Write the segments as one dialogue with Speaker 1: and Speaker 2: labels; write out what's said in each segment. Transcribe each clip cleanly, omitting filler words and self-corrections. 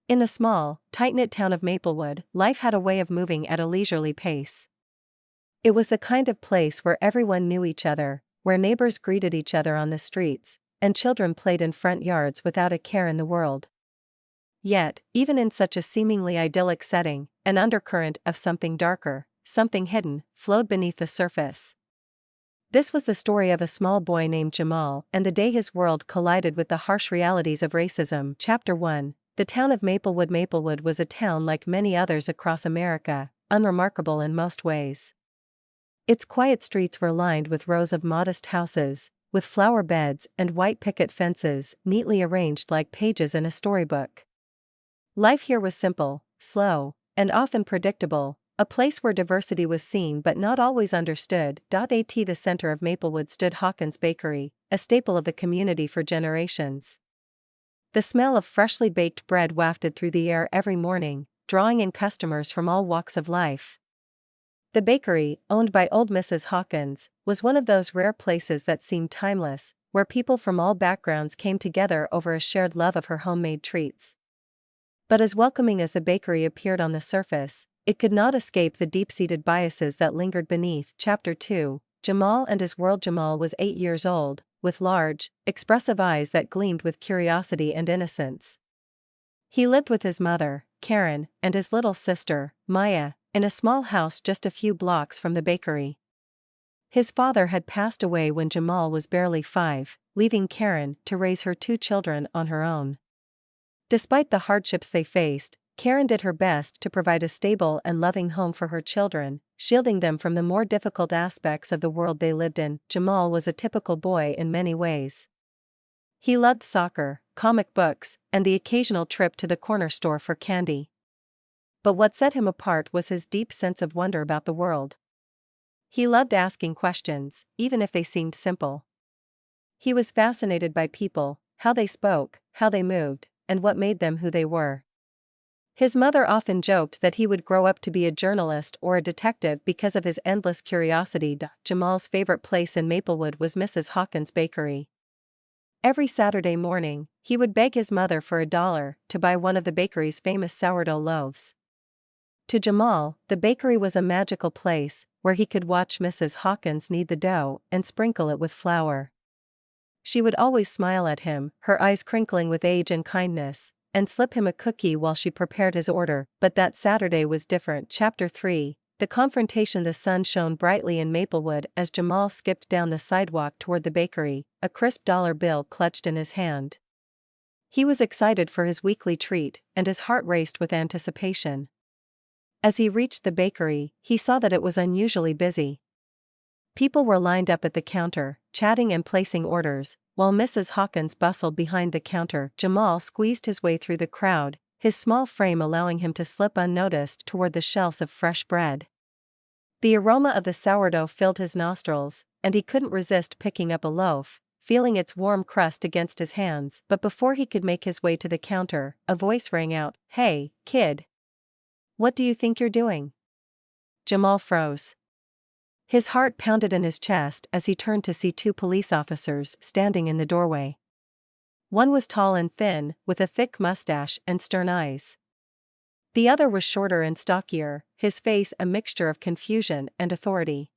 Speaker 1: In the small, tight-knit town of Maplewood, life had a way of moving at a leisurely pace. It was the kind of place where everyone knew each other, where neighbors greeted each other on the streets, and children played in front yards without a care in the world. Yet, even in such a seemingly idyllic setting, an undercurrent of something darker, something hidden, flowed beneath the surface. This was the story of a small boy named Jamal and the day his world collided with the harsh realities of racism. Chapter 1. The town of Maplewood. Maplewood was a town like many others across America, unremarkable in most ways. Its quiet streets were lined with rows of modest houses, with flower beds and white picket fences neatly arranged like pages in a storybook. Life here was simple, slow, and often predictable, a place where diversity was seen but not always understood. At the center of Maplewood stood Hawkins Bakery, a staple of the community for generations. The smell of freshly baked bread wafted through the air every morning, drawing in customers from all walks of life. The bakery, owned by old Mrs. Hawkins, was one of those rare places that seemed timeless, where people from all backgrounds came together over a shared love of her homemade treats. But as welcoming as the bakery appeared on the surface, it could not escape the deep-seated biases that lingered beneath. Chapter 2. Jamal and his world. Jamal was 8 years old, with large, expressive eyes that gleamed with curiosity and innocence. He lived with his mother, Karen, and his little sister, Maya, in a small house just a few blocks from the bakery. His father had passed away when Jamal was barely 5, leaving Karen to raise her 2 children on her own. Despite the hardships they faced, Karen did her best to provide a stable and loving home for her children, shielding them from the more difficult aspects of the world they lived in. Jamal was a typical boy in many ways. He loved soccer, comic books, and the occasional trip to the corner store for candy. But what set him apart was his deep sense of wonder about the world. He loved asking questions, even if they seemed simple. He was fascinated by people, how they spoke, how they moved, and what made them who they were. His mother often joked that he would grow up to be a journalist or a detective because of his endless curiosity. Jamal's favorite place in Maplewood was Mrs. Hawkins' bakery. Every Saturday morning, he would beg his mother for $1 to buy one of the bakery's famous sourdough loaves. To Jamal, the bakery was a magical place, where he could watch Mrs. Hawkins knead the dough and sprinkle it with flour. She would always smile at him, her eyes crinkling with age and kindness, and slip him a cookie while she prepared his order. But that Saturday was different. Chapter 3. The confrontation. The sun shone brightly in Maplewood as Jamal skipped down the sidewalk toward the bakery, a crisp dollar bill clutched in his hand. He was excited for his weekly treat, and his heart raced with anticipation. As he reached the bakery, he saw that it was unusually busy. People were lined up at the counter, chatting and placing orders, while Mrs. Hawkins bustled behind the counter. Jamal squeezed his way through the crowd, his small frame allowing him to slip unnoticed toward the shelves of fresh bread. The aroma of the sourdough filled his nostrils, and he couldn't resist picking up a loaf, feeling its warm crust against his hands. But before he could make his way to the counter, a voice rang out, "Hey, kid! What do you think you're doing?" Jamal froze. His heart pounded in his chest as he turned to see 2 police officers standing in the doorway. One was tall and thin, with a thick mustache and stern eyes. The other was shorter and stockier, his face a mixture of confusion and authority.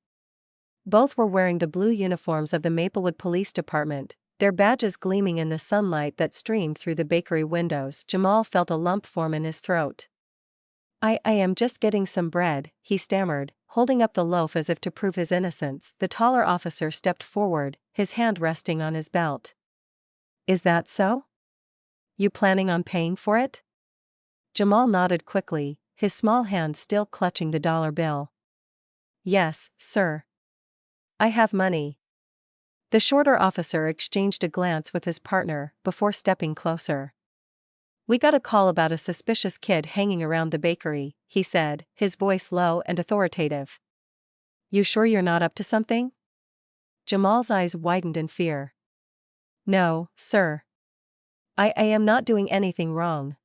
Speaker 1: Both were wearing the blue uniforms of the Maplewood Police Department, their badges gleaming in the sunlight that streamed through the bakery windows. Jamal felt a lump form in his throat. I am just getting some bread," he stammered, holding up the loaf as if to prove his innocence. The taller officer stepped forward, his hand resting on his belt. "Is that so? You planning on paying for it?" Jamal nodded quickly, his small hand still clutching the dollar bill. "Yes, sir. I have money." The shorter officer exchanged a glance with his partner before stepping closer. "We got a call about a suspicious kid hanging around the bakery," he said, his voice low and authoritative. "You sure you're not up to something?" Jamal's eyes widened in fear. "No, sir. I am not doing anything wrong."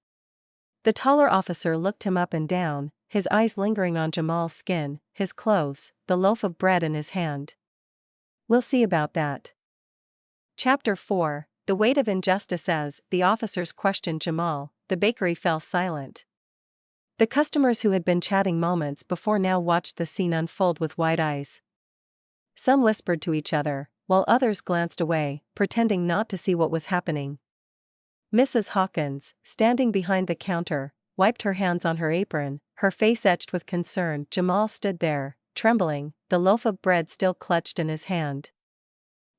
Speaker 1: The taller officer looked him up and down, his eyes lingering on Jamal's skin, his clothes, the loaf of bread in his hand. "We'll see about that." Chapter 4. The weight of injustice. As the officers questioned Jamal, the bakery fell silent. The customers who had been chatting moments before now watched the scene unfold with wide eyes. Some whispered to each other, while others glanced away, pretending not to see what was happening. Mrs. Hawkins, standing behind the counter, wiped her hands on her apron, her face etched with concern. Jamal stood there, trembling, the loaf of bread still clutched in his hand.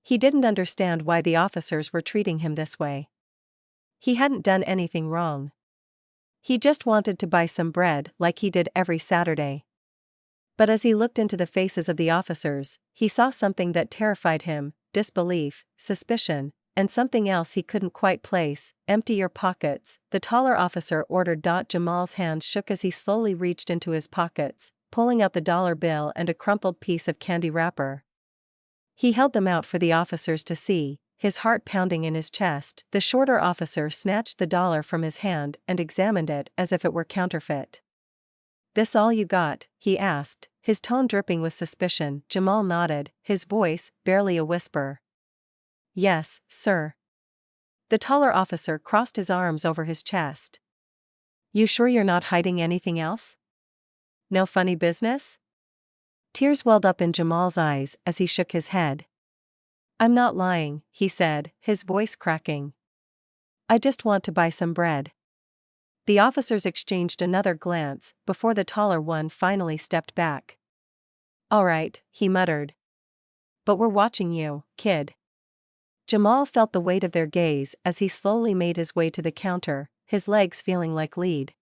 Speaker 1: He didn't understand why the officers were treating him this way. He hadn't done anything wrong. He just wanted to buy some bread like he did every Saturday. But as he looked into the faces of the officers, he saw something that terrified him: disbelief, suspicion, and something else he couldn't quite place. "Empty your pockets," the taller officer ordered. Jamal's hands shook as he slowly reached into his pockets, pulling out the dollar bill and a crumpled piece of candy wrapper. He held them out for the officers to see, his heart pounding in his chest. The shorter officer snatched the dollar from his hand and examined it as if it were counterfeit. "This all you got?" he asked, his tone dripping with suspicion. Jamal nodded, his voice barely a whisper. "Yes, sir." The taller officer crossed his arms over his chest. "You sure you're not hiding anything else? No funny business?" Tears welled up in Jamal's eyes as he shook his head. "I'm not lying," he said, his voice cracking. "I just want to buy some bread." The officers exchanged another glance before the taller one finally stepped back. "All right," he muttered. "But we're watching you, kid." Jamal felt the weight of their gaze as he slowly made his way to the counter, his legs feeling like lead.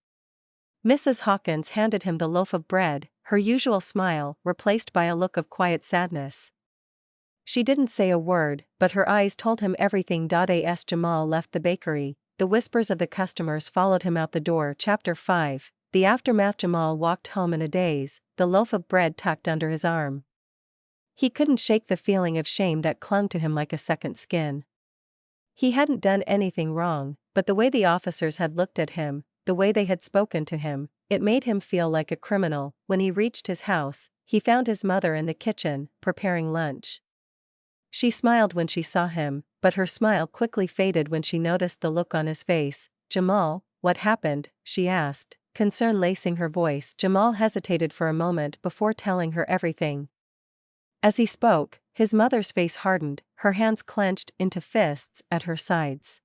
Speaker 1: Mrs. Hawkins handed him the loaf of bread, her usual smile replaced by a look of quiet sadness. She didn't say a word, but her eyes told him everything. As Jamal left the bakery, the whispers of the customers followed him out the door. Chapter 5, The Aftermath. Jamal walked home in a daze, the loaf of bread tucked under his arm. He couldn't shake the feeling of shame that clung to him like a second skin. He hadn't done anything wrong, but the way the officers had looked at him, the way they had spoken to him, it made him feel like a criminal. When he reached his house, he found his mother in the kitchen, preparing lunch. She smiled when she saw him, but her smile quickly faded when she noticed the look on his face. "Jamal, what happened?" she asked, concern lacing her voice. Jamal hesitated for a moment before telling her everything. As he spoke, his mother's face hardened, her hands clenched into fists at her sides.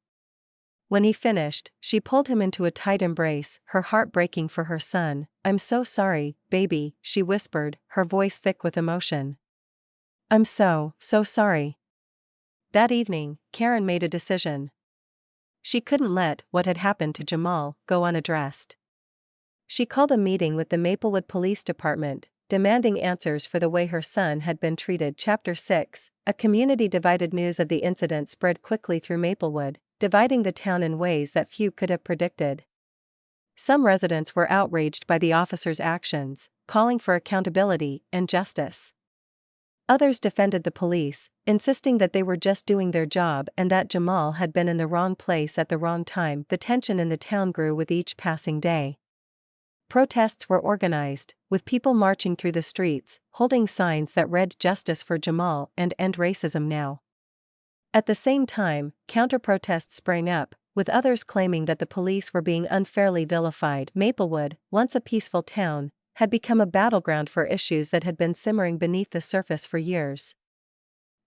Speaker 1: When he finished, she pulled him into a tight embrace, her heart breaking for her son. "I'm so sorry, baby," she whispered, her voice thick with emotion. "I'm so sorry." That evening, Karen made a decision. She couldn't let what had happened to Jamal go unaddressed. She called a meeting with the Maplewood Police Department, demanding answers for the way her son had been treated. Chapter 6, A community divided. News of the incident spread quickly through Maplewood, dividing the town in ways that few could have predicted. Some residents were outraged by the officers' actions, calling for accountability and justice. Others defended the police, insisting that they were just doing their job and that Jamal had been in the wrong place at the wrong time. The tension in the town grew with each passing day. Protests were organized, with people marching through the streets, holding signs that read "Justice for Jamal" and "End Racism Now." At the same time, counter-protests sprang up, with others claiming that the police were being unfairly vilified. Maplewood, once a peaceful town, had become a battleground for issues that had been simmering beneath the surface for years.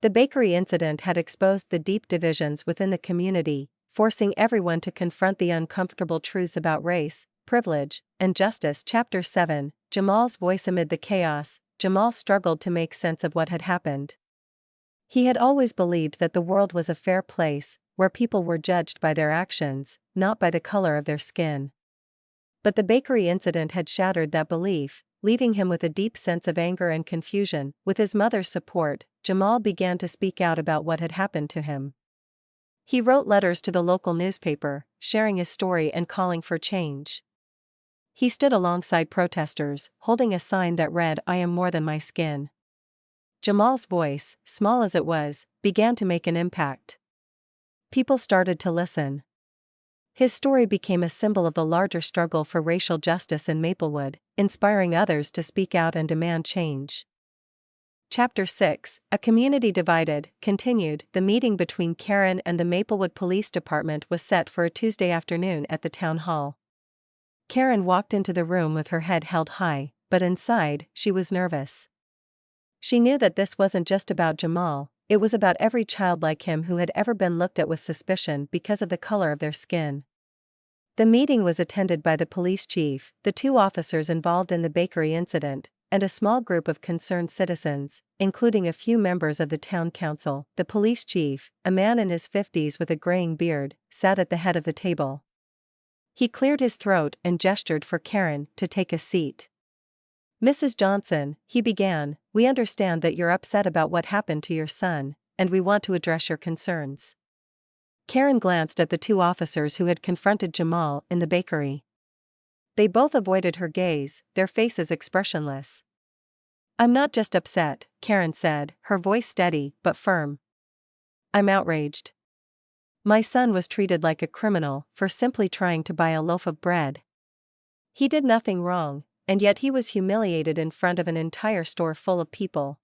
Speaker 1: The bakery incident had exposed the deep divisions within the community, forcing everyone to confront the uncomfortable truths about race, privilege, and justice. Chapter 7, Jamal's voice amid the chaos. Jamal struggled to make sense of what had happened. He had always believed that the world was a fair place, where people were judged by their actions, not by the color of their skin. But the bakery incident had shattered that belief, leaving him with a deep sense of anger and confusion. With his mother's support, Jamal began to speak out about what had happened to him. He wrote letters to the local newspaper, sharing his story and calling for change. He stood alongside protesters, holding a sign that read, "I am more than my skin." Jamal's voice, small as it was, began to make an impact. People started to listen. His story became a symbol of the larger struggle for racial justice in Maplewood, inspiring others to speak out and demand change. Chapter 6, A Community Divided, continued. The meeting between Karen and the Maplewood Police Department was set for a Tuesday afternoon at the town hall. Karen walked into the room with her head held high, but inside, she was nervous. She knew that this wasn't just about Jamal, it was about every child like him who had ever been looked at with suspicion because of the color of their skin. The meeting was attended by the police chief, the two officers involved in the bakery incident, and a small group of concerned citizens, including a few members of the town council. The police chief, a man in his 50s with a graying beard, sat at the head of the table. He cleared his throat and gestured for Karen to take a seat. "Mrs. Johnson," he began, "we understand that you're upset about what happened to your son, and we want to address your concerns." Karen glanced at the two officers who had confronted Jamal in the bakery. They both avoided her gaze, their faces expressionless. "I'm not just upset," Karen said, her voice steady but firm. "I'm outraged. My son was treated like a criminal for simply trying to buy a loaf of bread. He did nothing wrong, and yet he was humiliated in front of an entire store full of people."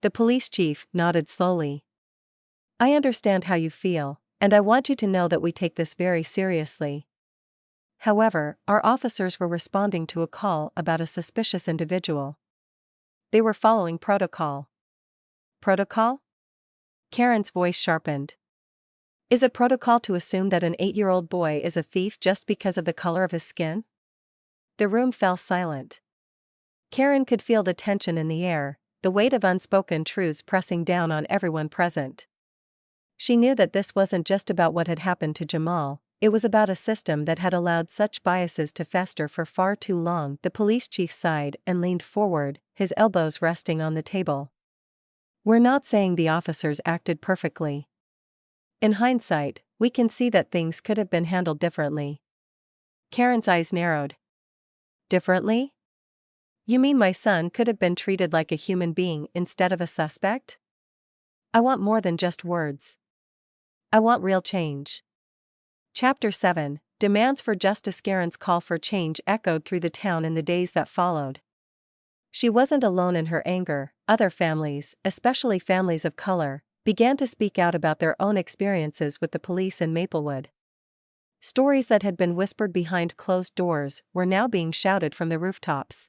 Speaker 1: The police chief nodded slowly. "I understand how you feel, and I want you to know that we take this very seriously. However, our officers were responding to a call about a suspicious individual. They were following protocol." "Protocol?" Karen's voice sharpened. "Is it protocol to assume that an 8-year-old boy is a thief just because of the color of his skin?" The room fell silent. Karen could feel the tension in the air, the weight of unspoken truths pressing down on everyone present. She knew that this wasn't just about what had happened to Jamal, it was about a system that had allowed such biases to fester for far too long. The police chief sighed and leaned forward, his elbows resting on the table. "We're not saying the officers acted perfectly. In hindsight, we can see that things could have been handled differently." Karen's eyes narrowed. "Differently? You mean my son could have been treated like a human being instead of a suspect? I want more than just words. I want real change." Chapter 7, Demands for Justice. Karen's call for change echoed through the town in the days that followed. She wasn't alone in her anger. Other families, especially families of color, began to speak out about their own experiences with the police in Maplewood. Stories that had been whispered behind closed doors were now being shouted from the rooftops.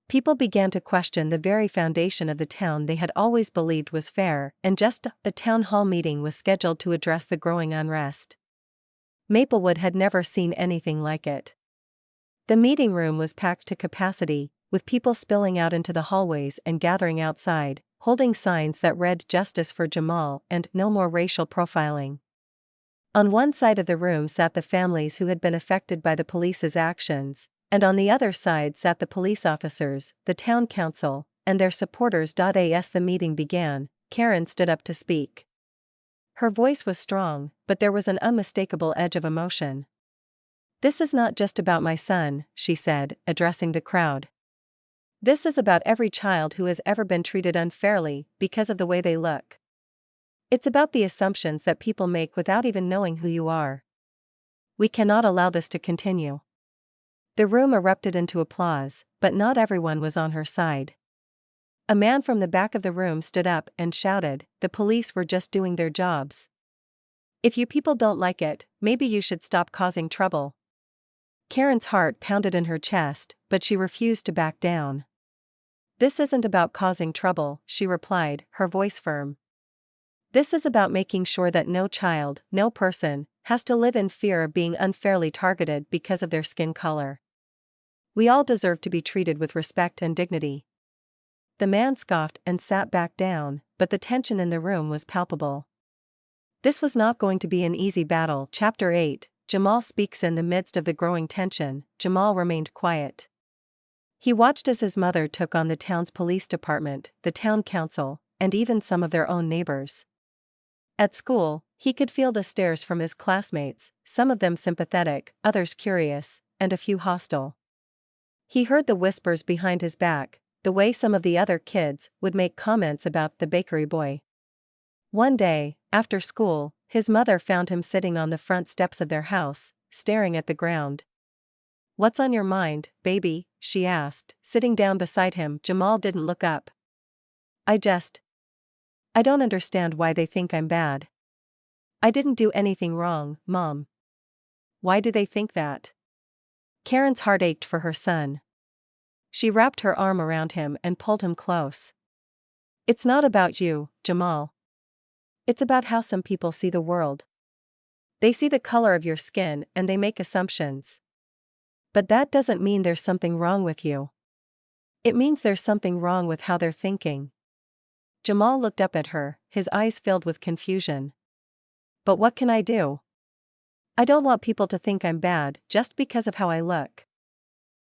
Speaker 1: People began to question the very foundation of the town they had always believed was fair and just. A town hall meeting was scheduled to address the growing unrest. Maplewood had never seen anything like it. The meeting room was packed to capacity, with people spilling out into the hallways and gathering outside, holding signs that read "Justice for Jamal" and "No more racial profiling." On one side of the room sat the families who had been affected by the police's actions, and on the other side sat the police officers, the town council, and their supporters. As the meeting began, Karen stood up to speak. Her voice was strong, but there was an unmistakable edge of emotion. "This is not just about my son," she said, addressing the crowd. "This is about every child who has ever been treated unfairly because of the way they look. It's about the assumptions that people make without even knowing who you are. We cannot allow this to continue." The room erupted into applause, but not everyone was on her side. A man from the back of the room stood up and shouted, "The police were just doing their jobs. If you people don't like it, maybe you should stop causing trouble." Karen's heart pounded in her chest, but she refused to back down. "This isn't about causing trouble," she replied, her voice firm. "This is about making sure that no child, no person, has to live in fear of being unfairly targeted because of their skin color. We all deserve to be treated with respect and dignity." The man scoffed and sat back down, but the tension in the room was palpable. This was not going to be an easy battle. Chapter 8, Jamal speaks. In the midst of the growing tension, Jamal remained quiet. He watched as his mother took on the town's police department, the town council, and even some of their own neighbors. At school, he could feel the stares from his classmates, some of them sympathetic, others curious, and a few hostile. He heard the whispers behind his back, the way some of the other kids would make comments about the bakery boy. One day, after school, his mother found him sitting on the front steps of their house, staring at the ground. "What's on your mind, baby?" she asked, sitting down beside him. Jamal didn't look up. I just. I don't understand why they think I'm bad. I didn't do anything wrong, Mom. Why do they think that? Karen's heart ached for her son. She wrapped her arm around him and pulled him close. It's not about you, Jamal. It's about how some people see the world. They see the color of your skin and they make assumptions. But that doesn't mean there's something wrong with you. It means there's something wrong with how they're thinking. Jamal looked up at her, his eyes filled with confusion. But what can I do? I don't want people to think I'm bad just because of how I look.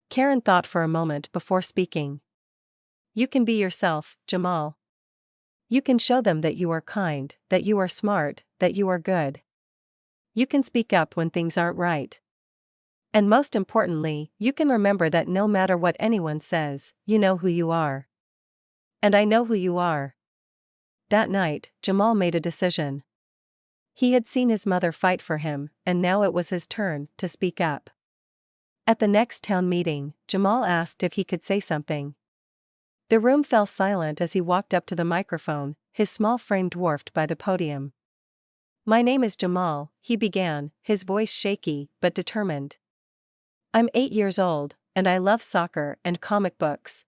Speaker 1: Karen thought for a moment before speaking. You can be yourself, Jamal. You can show them that you are kind, that you are smart, that you are good. You can speak up when things aren't right. And most importantly, you can remember that no matter what anyone says, you know who you are. And I know who you are. That night, Jamal made a decision. He had seen his mother fight for him, and now it was his turn to speak up. At the next town meeting, Jamal asked if he could say something. The room fell silent as he walked up to the microphone, his small frame dwarfed by the podium. My name is Jamal, he began, his voice shaky but determined. I'm 8 years old, and I love soccer and comic books.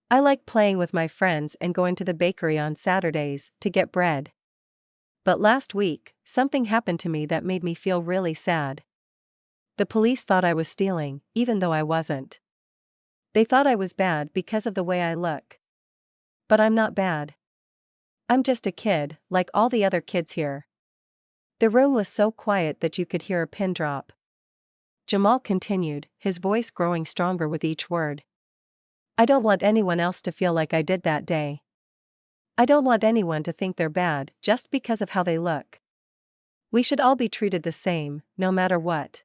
Speaker 1: I like playing with my friends and going to the bakery on Saturdays to get bread. But last week, something happened to me that made me feel really sad. The police thought I was stealing, even though I wasn't. They thought I was bad because of the way I look. But I'm not bad. I'm just a kid, like all the other kids here. The room was so quiet that you could hear a pin drop. Jamal continued, his voice growing stronger with each word. I don't want anyone else to feel like I did that day. I don't want anyone to think they're bad just because of how they look. We should all be treated the same, no matter what.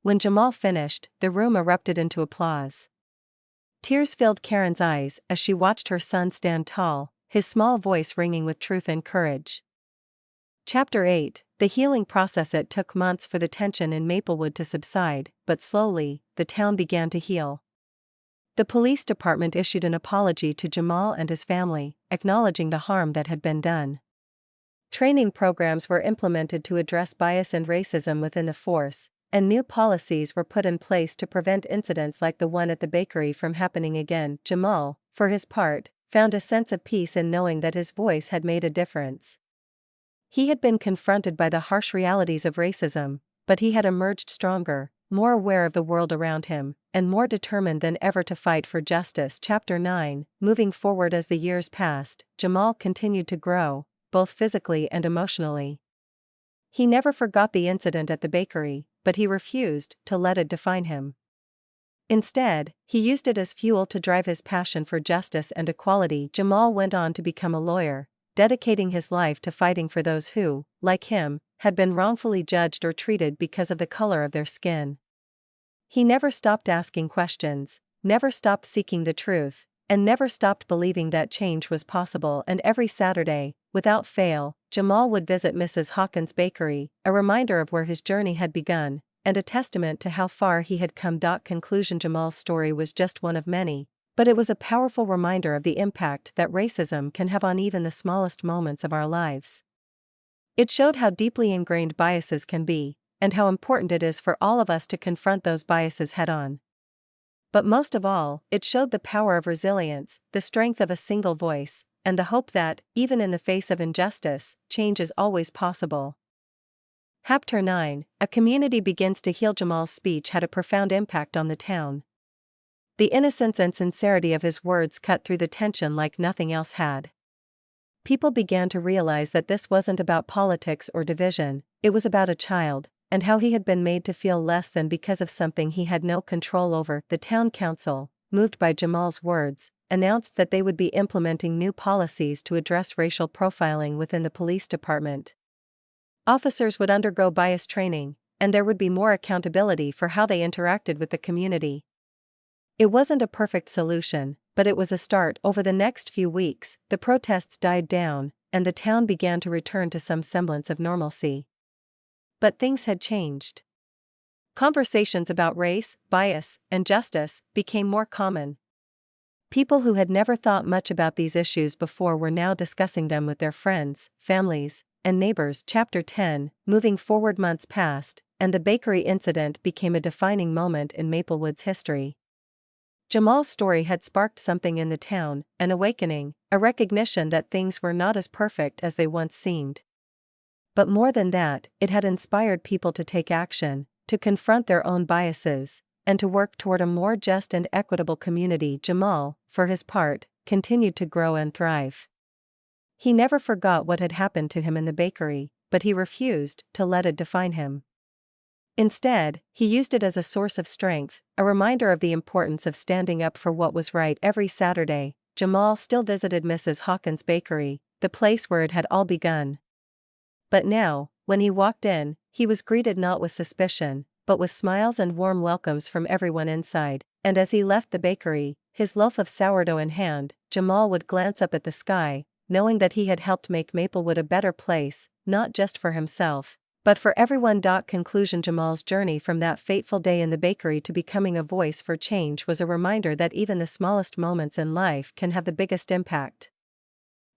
Speaker 1: When Jamal finished, the room erupted into applause. Tears filled Karen's eyes as she watched her son stand tall, his small voice ringing with truth and courage. Chapter 8, The healing process. It took months for the tension in Maplewood to subside, but slowly, the town began to heal. The police department issued an apology to Jamal and his family, acknowledging the harm that had been done. Training programs were implemented to address bias and racism within the force, and new policies were put in place to prevent incidents like the one at the bakery from happening again. Jamal, for his part, found a sense of peace in knowing that his voice had made a difference. He had been confronted by the harsh realities of racism, but he had emerged stronger, more aware of the world around him, and more determined than ever to fight for justice. Chapter 9, Moving forward. As the years passed, Jamal continued to grow, both physically and emotionally. He never forgot the incident at the bakery, but he refused to let it define him. Instead, he used it as fuel to drive his passion for justice and equality. Jamal went on to become a lawyer, dedicating his life to fighting for those who, like him, had been wrongfully judged or treated because of the color of their skin. He never stopped asking questions, never stopped seeking the truth, and never stopped believing that change was possible. And every Saturday, without fail, Jamal would visit Mrs. Hawkins' bakery, a reminder of where his journey had begun, and a testament to how far he had come. Conclusion. Jamal's story was just one of many, but it was a powerful reminder of the impact that racism can have on even the smallest moments of our lives. It showed how deeply ingrained biases can be, and how important it is for all of us to confront those biases head-on. But most of all, it showed the power of resilience, the strength of a single voice, and the hope that, even in the face of injustice, change is always possible. Chapter 9, A community begins to heal. Jamal's speech had a profound impact on the town. The innocence and sincerity of his words cut through the tension like nothing else had. People began to realize that this wasn't about politics or division, it was about a child, and how he had been made to feel less than because of something he had no control over. The town council, moved by Jamal's words, announced that they would be implementing new policies to address racial profiling within the police department. Officers would undergo bias training, and there would be more accountability for how they interacted with the community. It wasn't a perfect solution, but it was a start. Over the next few weeks, the protests died down, and the town began to return to some semblance of normalcy. But things had changed. Conversations about race, bias, and justice became more common. People who had never thought much about these issues before were now discussing them with their friends, families, and neighbors. Chapter 10. Moving forward, months passed, and the bakery incident became a defining moment in Maplewood's history. Jamal's story had sparked something in the town, an awakening, a recognition that things were not as perfect as they once seemed. But more than that, it had inspired people to take action, to confront their own biases, and to work toward a more just and equitable community. Jamal, for his part, continued to grow and thrive. He never forgot what had happened to him in the bakery, but he refused to let it define him. Instead, he used it as a source of strength, a reminder of the importance of standing up for what was right. Every Saturday, Jamal still visited Mrs. Hawkins' bakery, the place where it had all begun. But now, when he walked in, he was greeted not with suspicion, but with smiles and warm welcomes from everyone inside, and as he left the bakery, his loaf of sourdough in hand, Jamal would glance up at the sky, knowing that he had helped make Maplewood a better place, not just for himself, but for everyone. Conclusion. Jamal's journey from that fateful day in the bakery to becoming a voice for change was a reminder that even the smallest moments in life can have the biggest impact.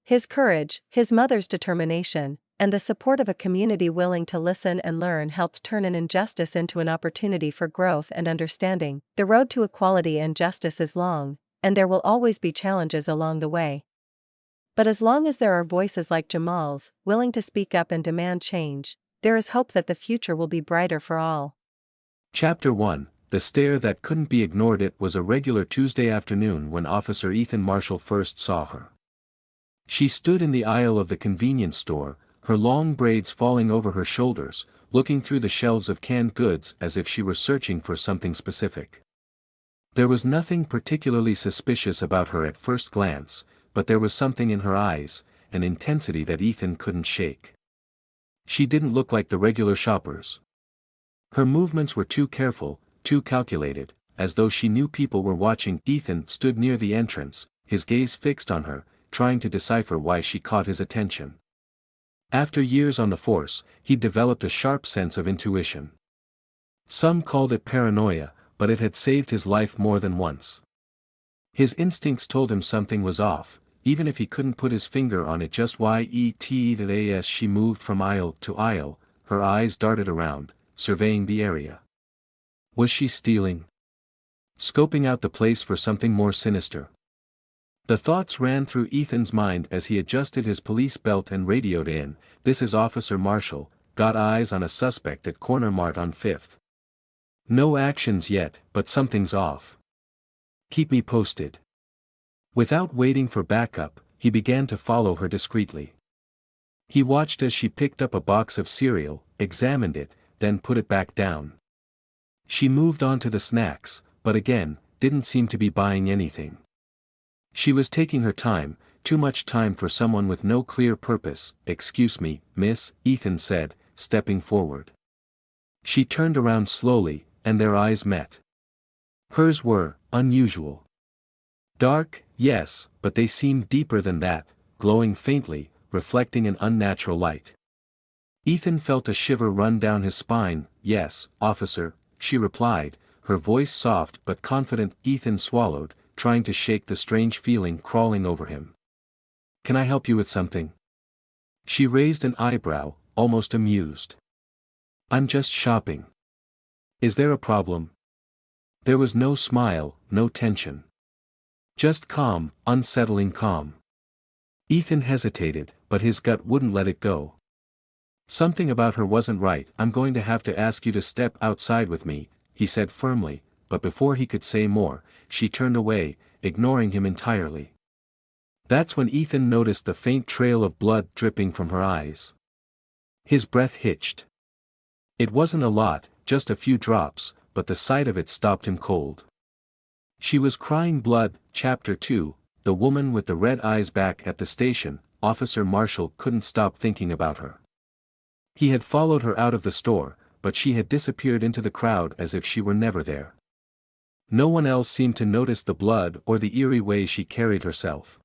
Speaker 1: His courage, his mother's determination, and the support of a community willing to listen and learn helped turn an injustice into an opportunity for growth and understanding. The road to equality and justice is long, and there will always be challenges along the way. But as long as there are voices like Jamal's, willing to speak up and demand change, there is hope that the future will be brighter for all.
Speaker 2: Chapter 1. The stare that couldn't be ignored. It was a regular Tuesday afternoon when Officer Ethan Marshall first saw her. She stood in the aisle of the convenience store, her long braids falling over her shoulders, looking through the shelves of canned goods as if she were searching for something specific. There was nothing particularly suspicious about her at first glance, but there was something in her eyes, an intensity that Ethan couldn't shake. She didn't look like the regular shoppers. Her movements were too careful, too calculated, as though she knew people were watching. Ethan stood near the entrance, his gaze fixed on her, trying to decipher why she caught his attention. After years on the force, he'd developed a sharp sense of intuition. Some called it paranoia, but it had saved his life more than once. His instincts told him something was off, even if he couldn't put his finger on it just why. As she moved from aisle to aisle, her eyes darted around, surveying the area. Was she stealing? Scoping out the place for something more sinister? The thoughts ran through Ethan's mind as he adjusted his police belt and radioed in, "This is Officer Marshall, got eyes on a suspect at Corner Mart on 5th. No actions yet, but something's off. Keep me posted." Without waiting for backup, he began to follow her discreetly. He watched as she picked up a box of cereal, examined it, then put it back down. She moved on to the snacks, but again, didn't seem to be buying anything. She was taking her time, too much time for someone with no clear purpose. "Excuse me, miss," Ethan said, stepping forward. She turned around slowly, and their eyes met. Hers were unusual. Dark, yes, but they seemed deeper than that, glowing faintly, reflecting an unnatural light. Ethan felt a shiver run down his spine. "Yes, officer," she replied, her voice soft but confident. Ethan swallowed, trying to shake the strange feeling crawling over him. "Can I help you with something?" She raised an eyebrow, almost amused. "I'm just shopping." "Is there a problem?" There was no smile, no tension. Just calm, unsettling calm. Ethan hesitated, but his gut wouldn't let it go. Something about her wasn't right. "I'm going to have to ask you to step outside with me," he said firmly, but before he could say more, she turned away, ignoring him entirely. That's when Ethan noticed the faint trail of blood dripping from her eyes. His breath hitched. It wasn't a lot, just a few drops, but the sight of it stopped him cold. She was crying blood. Chapter 2, The woman with the red eyes. Back at the station, Officer Marshall couldn't stop thinking about her. He had followed her out of the store, but she had disappeared into the crowd as if she were never there. No one else seemed to notice the blood or the eerie way she carried herself.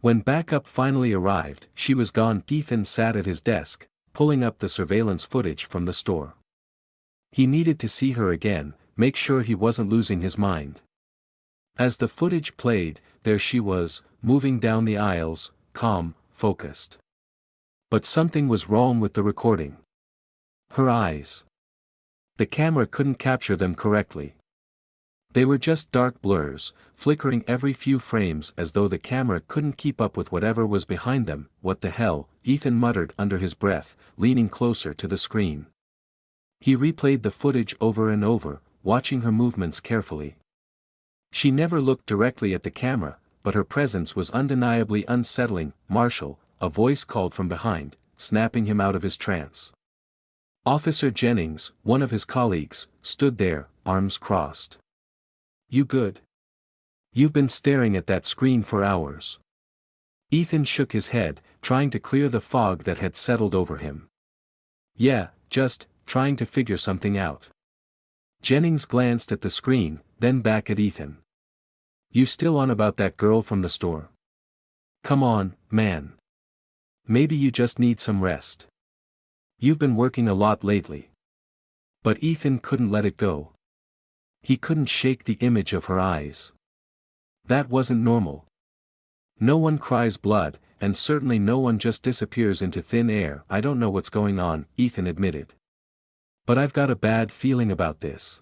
Speaker 2: When backup finally arrived, she was gone. Ethan sat at his desk, pulling up the surveillance footage from the store. He needed to see her again, make sure he wasn't losing his mind. As the footage played, there she was, moving down the aisles, calm, focused. But something was wrong with the recording. Her eyes. The camera couldn't capture them correctly. They were just dark blurs, flickering every few frames as though the camera couldn't keep up with whatever was behind them. What the hell, Ethan muttered under his breath, leaning closer to the screen. He replayed the footage over and over, watching her movements carefully. She never looked directly at the camera, but her presence was undeniably unsettling. "Marshall," a voice called from behind, snapping him out of his trance. Officer Jennings, one of his colleagues, stood there, arms crossed. "You good? You've been staring at that screen for hours." Ethan shook his head, trying to clear the fog that had settled over him. "Yeah, just trying to figure something out." Jennings glanced at the screen, then back at Ethan. "You still on about that girl from the store? Come on, man. Maybe you just need some rest. You've been working a lot lately." But Ethan couldn't let it go. He couldn't shake the image of her eyes. That wasn't normal. No one cries blood, and certainly no one just disappears into thin air. "I don't know what's going on," Ethan admitted. "But I've got a bad feeling about this."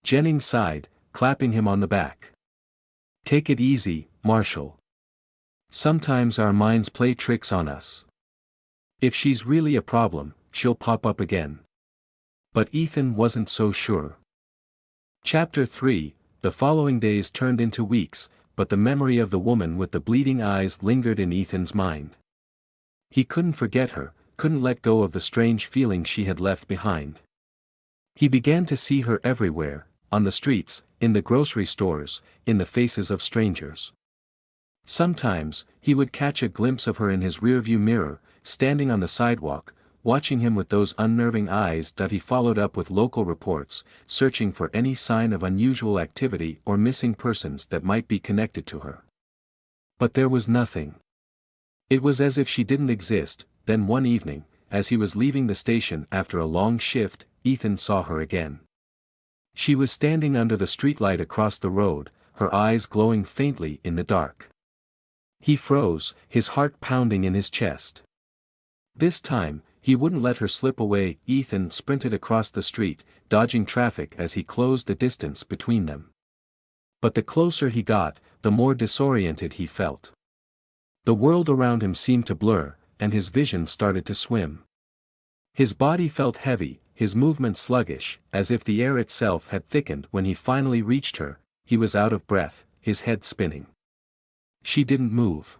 Speaker 2: Jennings sighed, clapping him on the back. "Take it easy, Marshall. Sometimes our minds play tricks on us. If she's really a problem, she'll pop up again." But Ethan wasn't so sure. Chapter 3. The following days turned into weeks, but the memory of the woman with the bleeding eyes lingered in Ethan's mind. He couldn't forget her, couldn't let go of the strange feeling she had left behind. He began to see her everywhere, on the streets, in the grocery stores, in the faces of strangers. Sometimes, he would catch a glimpse of her in his rearview mirror, standing on the sidewalk, watching him with those unnerving eyes that he followed up with local reports, searching for any sign of unusual activity or missing persons that might be connected to her. But there was nothing. It was as if she didn't exist. Then one evening, as he was leaving the station after a long shift, Ethan saw her again. She was standing under the streetlight across the road, her eyes glowing faintly in the dark. He froze, his heart pounding in his chest. This time, he wouldn't let her slip away. Ethan sprinted across the street, dodging traffic as he closed the distance between them. But the closer he got, the more disoriented he felt. The world around him seemed to blur, and his vision started to swim. His body felt heavy, his movement sluggish, as if the air itself had thickened. When he finally reached her, he was out of breath, his head spinning. She didn't move.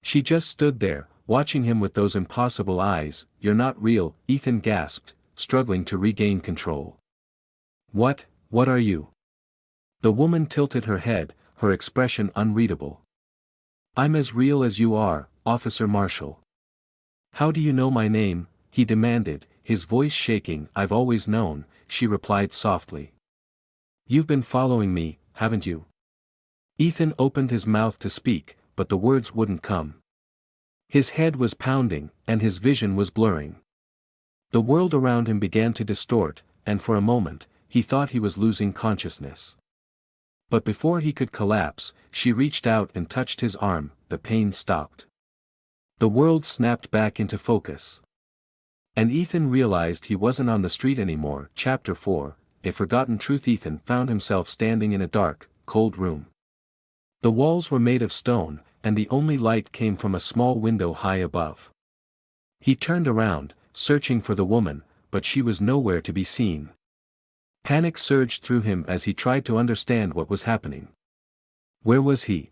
Speaker 2: She just stood there, watching him with those impossible eyes. "You're not real," Ethan gasped, struggling to regain control. What are you?" The woman tilted her head, her expression unreadable. "I'm as real as you are, Officer Marshall." "How do you know my name?" he demanded, his voice shaking. "I've always known," she replied softly. "You've been following me, haven't you?" Ethan opened his mouth to speak, but the words wouldn't come. His head was pounding, and his vision was blurring. The world around him began to distort, and for a moment, he thought he was losing consciousness. But before he could collapse, she reached out and touched his arm. The pain stopped. The world snapped back into focus. And Ethan realized he wasn't on the street anymore. Chapter 4. A forgotten truth. Ethan found himself standing in a dark, cold room. The walls were made of stone, and the only light came from a small window high above. He turned around, searching for the woman, but she was nowhere to be seen. Panic surged through him as he tried to understand what was happening. Where was he?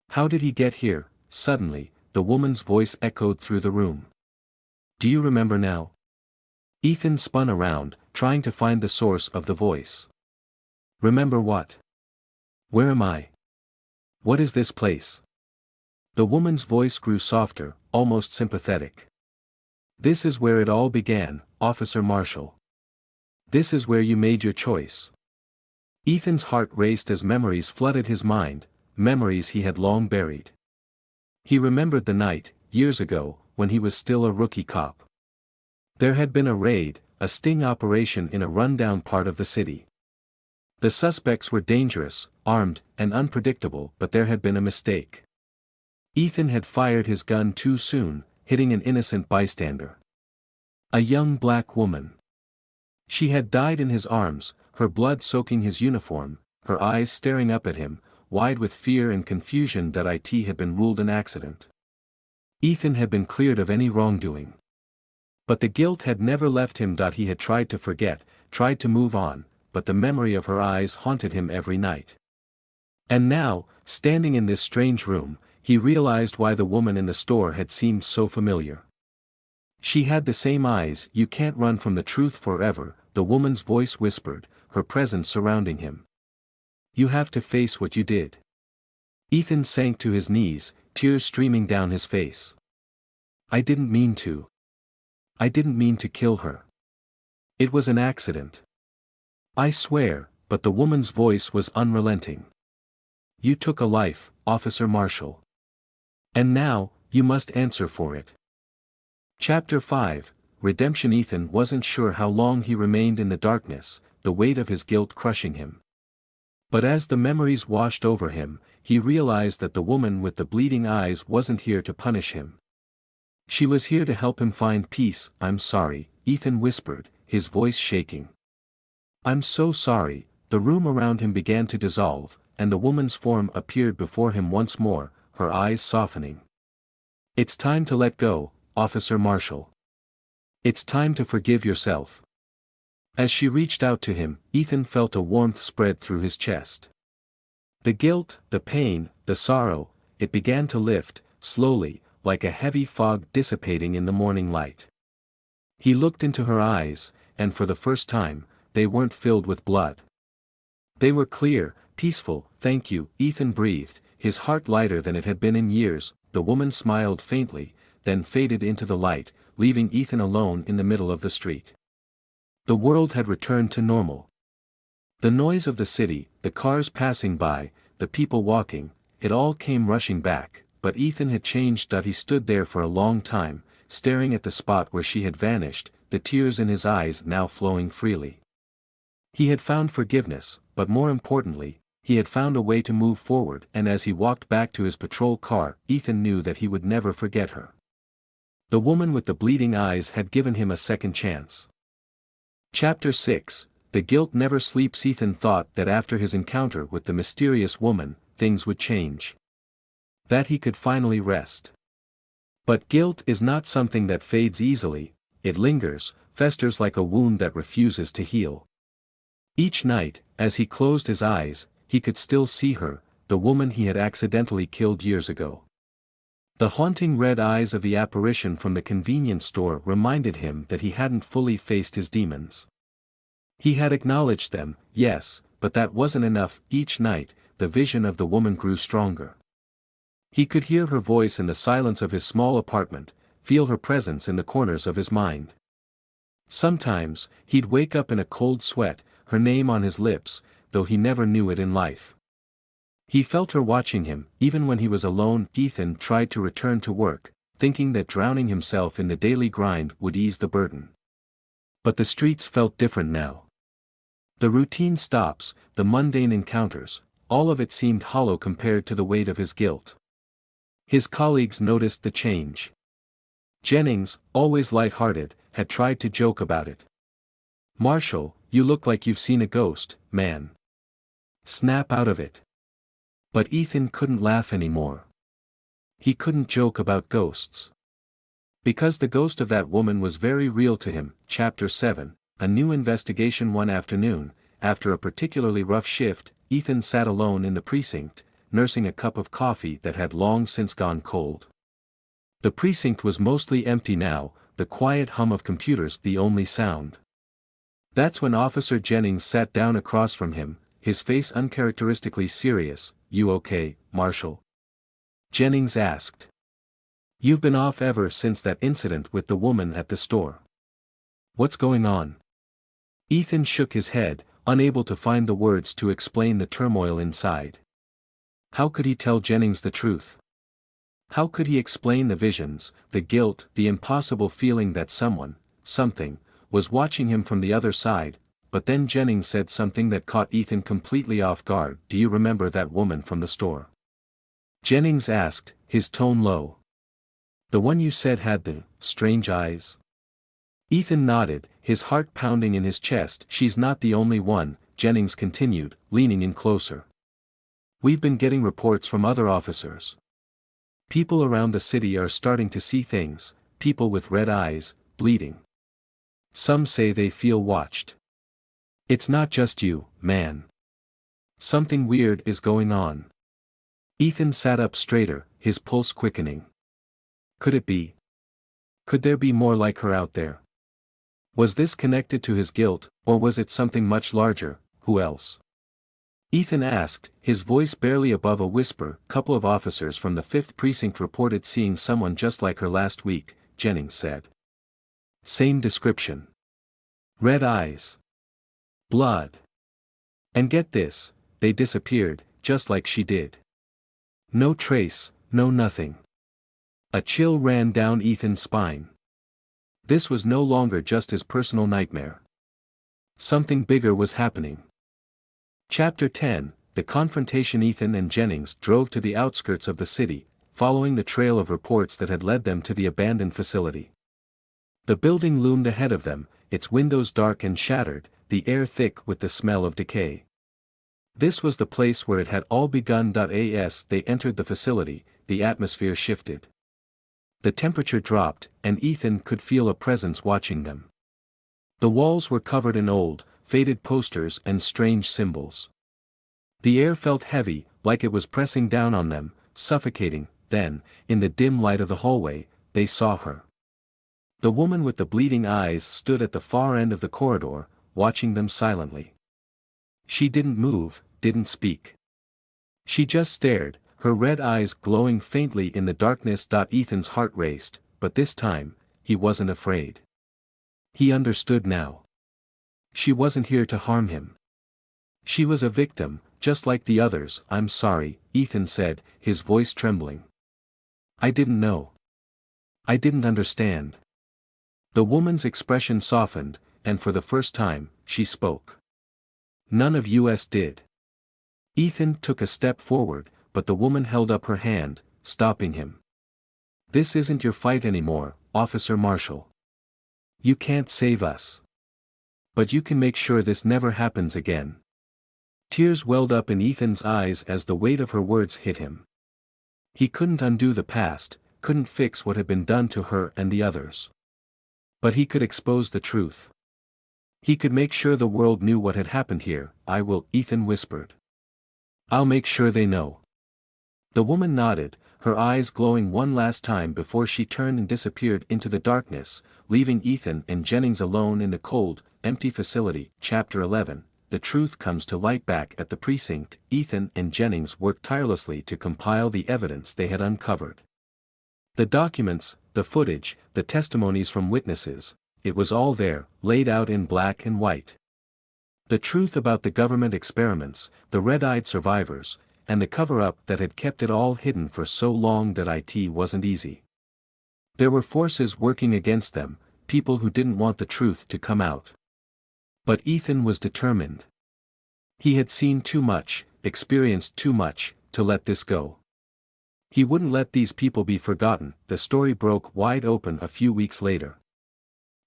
Speaker 2: How did he get here? Suddenly, the woman's voice echoed through the room. "Do you remember now?" Ethan spun around, trying to find the source of the voice. "Remember what? Where am I? What is this place?" The woman's voice grew softer, almost sympathetic. "This is where it all began, Officer Marshall. This is where you made your choice." Ethan's heart raced as memories flooded his mind, memories he had long buried. He remembered the night, years ago, when he was still a rookie cop. There had been a raid, a sting operation in a rundown part of the city. The suspects were dangerous, armed, and unpredictable, but there had been a mistake. Ethan had fired his gun too soon, hitting an innocent bystander. A young black woman. She had died in his arms, her blood soaking his uniform, her eyes staring up at him, wide with fear and confusion that it had been ruled an accident. Ethan had been cleared of any wrongdoing. But the guilt had never left him. He had tried to forget, tried to move on, but the memory of her eyes haunted him every night. And now, standing in this strange room, he realized why the woman in the store had seemed so familiar. She had the same eyes. "You can't run from the truth forever," the woman's voice whispered, her presence surrounding him. "You have to face what you did." Ethan sank to his knees, tears streaming down his face. "I didn't mean to. I didn't mean to kill her. It was an accident. I swear," but the woman's voice was unrelenting. "You took a life, Officer Marshall. And now, you must answer for it." Chapter 5, Redemption. Ethan wasn't sure how long he remained in the darkness, the weight of his guilt crushing him. But as the memories washed over him, he realized that the woman with the bleeding eyes wasn't here to punish him. She was here to help him find peace. "I'm sorry," Ethan whispered, his voice shaking. "I'm so sorry." The room around him began to dissolve, and the woman's form appeared before him once more, her eyes softening. "It's time to let go, Officer Marshall. It's time to forgive yourself." As she reached out to him, Ethan felt a warmth spread through his chest. The guilt, the pain, the sorrow, it began to lift, slowly, like a heavy fog dissipating in the morning light. He looked into her eyes, and for the first time, they weren't filled with blood. They were clear, peaceful. "Thank you," Ethan breathed, his heart lighter than it had been in years. The woman smiled faintly, then faded into the light, leaving Ethan alone in the middle of the street. The world had returned to normal. The noise of the city, the cars passing by, the people walking, it all came rushing back, but Ethan had changed. He stood there for a long time, staring at the spot where she had vanished, the tears in his eyes now flowing freely. He had found forgiveness, but more importantly, he had found a way to move forward, and as he walked back to his patrol car, Ethan knew that he would never forget her. The woman with the bleeding eyes had given him a second chance. Chapter 6, The Guilt Never Sleeps. Ethan thought that after his encounter with the mysterious woman, things would change. That he could finally rest. But guilt is not something that fades easily. It lingers, festers like a wound that refuses to heal. Each night, as he closed his eyes, he could still see her, the woman he had accidentally killed years ago. The haunting red eyes of the apparition from the convenience store reminded him that he hadn't fully faced his demons. He had acknowledged them, yes, but that wasn't enough. Each night, the vision of the woman grew stronger. He could hear her voice in the silence of his small apartment, feel her presence in the corners of his mind. Sometimes, he'd wake up in a cold sweat, her name on his lips, though he never knew it in life. He felt her watching him, even when he was alone. Ethan tried to return to work, thinking that drowning himself in the daily grind would ease the burden. But the streets felt different now. The routine stops, the mundane encounters, all of it seemed hollow compared to the weight of his guilt. His colleagues noticed the change. Jennings, always light-hearted, had tried to joke about it. "Marshall, you look like you've seen a ghost, man. Snap out of it." But Ethan couldn't laugh anymore. He couldn't joke about ghosts. Because the ghost of that woman was very real to him. Chapter 7, A New Investigation. One afternoon, after a particularly rough shift, Ethan sat alone in the precinct, nursing a cup of coffee that had long since gone cold. The precinct was mostly empty now, the quiet hum of computers the only sound. That's when Officer Jennings sat down across from him, his face uncharacteristically serious. "You okay, Marshall?" Jennings asked. "You've been off ever since that incident with the woman at the store. What's going on?" Ethan shook his head, unable to find the words to explain the turmoil inside. How could he tell Jennings the truth? How could he explain the visions, the guilt, the impossible feeling that someone, something, was watching him from the other side? but then Jennings said something that caught Ethan completely off guard. "Do you remember that woman from the store?" Jennings asked, his tone low. "The one you said had the strange eyes?" Ethan nodded, his heart pounding in his chest. "She's not the only one," Jennings continued, leaning in closer. "We've been getting reports from other officers. People around the city are starting to see things, people with red eyes, bleeding. Some say they feel watched. It's not just you, man. Something weird is going on." Ethan sat up straighter, his pulse quickening. Could it be? Could there be more like her out there? Was this connected to his guilt, or was it something much larger? Who else? Ethan asked, his voice barely above a whisper. "Couple of officers from the 5th Precinct reported seeing someone just like her last week," Jennings said. "Same description. Red eyes. Blood. And get this, they disappeared, just like she did. No trace, no nothing." A chill ran down Ethan's spine. This was no longer just his personal nightmare. Something bigger was happening. Chapter 10, The Confrontation. Ethan and Jennings drove to the outskirts of the city, following the trail of reports that had led them to the abandoned facility. The building loomed ahead of them, its windows dark and shattered, the air thick with the smell of decay. This was the place where it had all begun. As they entered the facility, the atmosphere shifted. The temperature dropped, and Ethan could feel a presence watching them. The walls were covered in old, faded posters and strange symbols. The air felt heavy, like it was pressing down on them, suffocating. Then, in the dim light of the hallway, they saw her. The woman with the bleeding eyes stood at the far end of the corridor, watching them silently. She didn't move, didn't speak. She just stared, her red eyes glowing faintly in the darkness. Ethan's heart raced, but this time, he wasn't afraid. He understood now. She wasn't here to harm him. She was a victim, just like the others. "I'm sorry," Ethan said, his voice trembling. "I didn't know. I didn't understand." The woman's expression softened, and for the first time, she spoke. "None of us did." Ethan took a step forward, but the woman held up her hand, stopping him. "This isn't your fight anymore, Officer Marshall. You can't save us. But you can make sure this never happens again." Tears welled up in Ethan's eyes as the weight of her words hit him. He couldn't undo the past, couldn't fix what had been done to her and the others. But he could expose the truth. He could make sure the world knew what had happened here. "I will," Ethan whispered. "I'll make sure they know." The woman nodded, her eyes glowing one last time before she turned and disappeared into the darkness, leaving Ethan and Jennings alone in the cold, empty facility. Chapter 11, The Truth Comes to Light. Back at the precinct, Ethan and Jennings worked tirelessly to compile the evidence they had uncovered. The documents, the footage, the testimonies from witnesses, it was all there, laid out in black and white. The truth about the government experiments, the red-eyed survivors, and the cover-up that had kept it all hidden for so long. It wasn't easy. There were forces working against them, people who didn't want the truth to come out. But Ethan was determined. He had seen too much, experienced too much, to let this go. He wouldn't let these people be forgotten. The story broke wide open a few weeks later.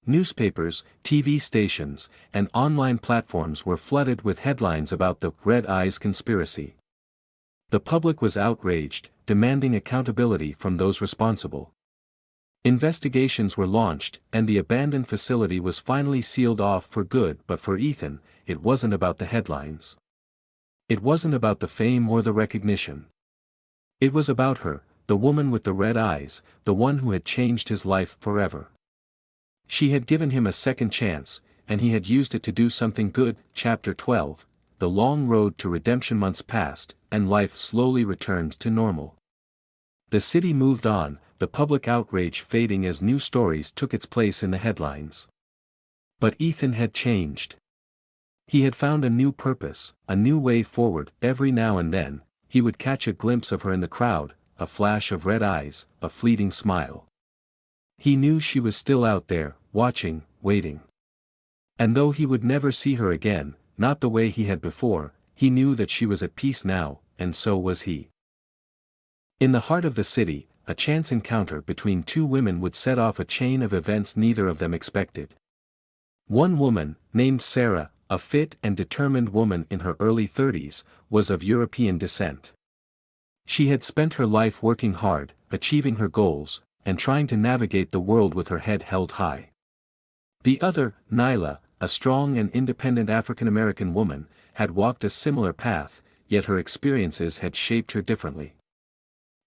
Speaker 2: Newspapers, TV stations, and online platforms were flooded with headlines about the Red Eyes conspiracy. The public was outraged, demanding accountability from those responsible. Investigations were launched, and the abandoned facility was finally sealed off for good. But for Ethan, it wasn't about the headlines. It wasn't about the fame or the recognition. It was about her, the woman with the red eyes, the one who had changed his life forever. She had given him a second chance, and he had used it to do something good. Chapter 12, The Long Road to Redemption. Months passed, and life slowly returned to normal. The city moved on, the public outrage fading as new stories took its place in the headlines. But Ethan had changed. He had found a new purpose, a new way forward. Every now and then, he would catch a glimpse of her in the crowd, a flash of red eyes, a fleeting smile. He knew she was still out there, watching, waiting. And though he would never see her again, not the way he had before, he knew that she was at peace now, and so was he. In the heart of the city, a chance encounter between two women would set off a chain of events neither of them expected. One woman, named Sarah, a fit and determined woman in her early 30s, was of European descent. She had spent her life working hard, achieving her goals, and trying to navigate the world with her head held high. The other, Nyla, a strong and independent African-American woman, had walked a similar path, yet her experiences had shaped her differently.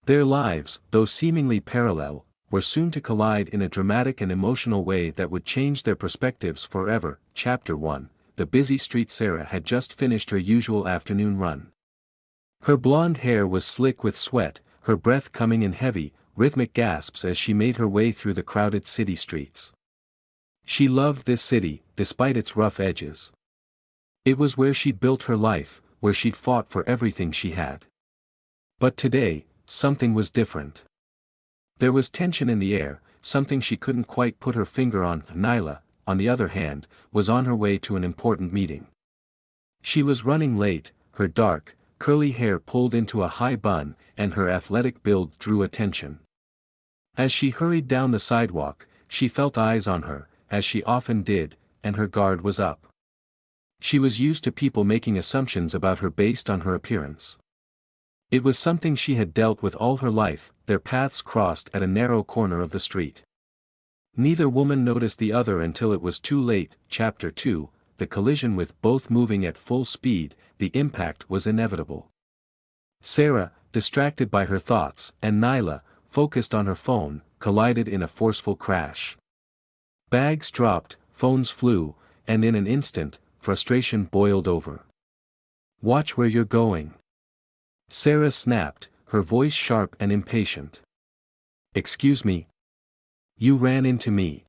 Speaker 2: Their lives, though seemingly parallel, were soon to collide in a dramatic and emotional way that would change their perspectives forever. Chapter 1. The busy street. Sarah had just finished her usual afternoon run. Her blonde hair was slick with sweat, her breath coming in heavy, rhythmic gasps as she made her way through the crowded city streets. She loved this city, despite its rough edges. It was where she'd built her life, where she'd fought for everything she had. But today, something was different. There was tension in the air, something she couldn't quite put her finger on. Nyla, on the other hand, was on her way to an important meeting. She was running late, her dark, curly hair pulled into a high bun, and her athletic build drew attention. As she hurried down the sidewalk, she felt eyes on her, as she often did, and her guard was up. She was used to people making assumptions about her based on her appearance. It was something she had dealt with all her life. Their paths crossed at a narrow corner of the street. Neither woman noticed the other until it was too late. Chapter 2, the collision. With both moving at full speed, the impact was inevitable. Sarah, distracted by her thoughts, and Nyla, focused on her phone, collided in a forceful crash. Bags dropped, phones flew, and in an instant, frustration boiled over. "Watch where you're going," Sarah snapped, her voice sharp and impatient. "Excuse me? You ran into me,"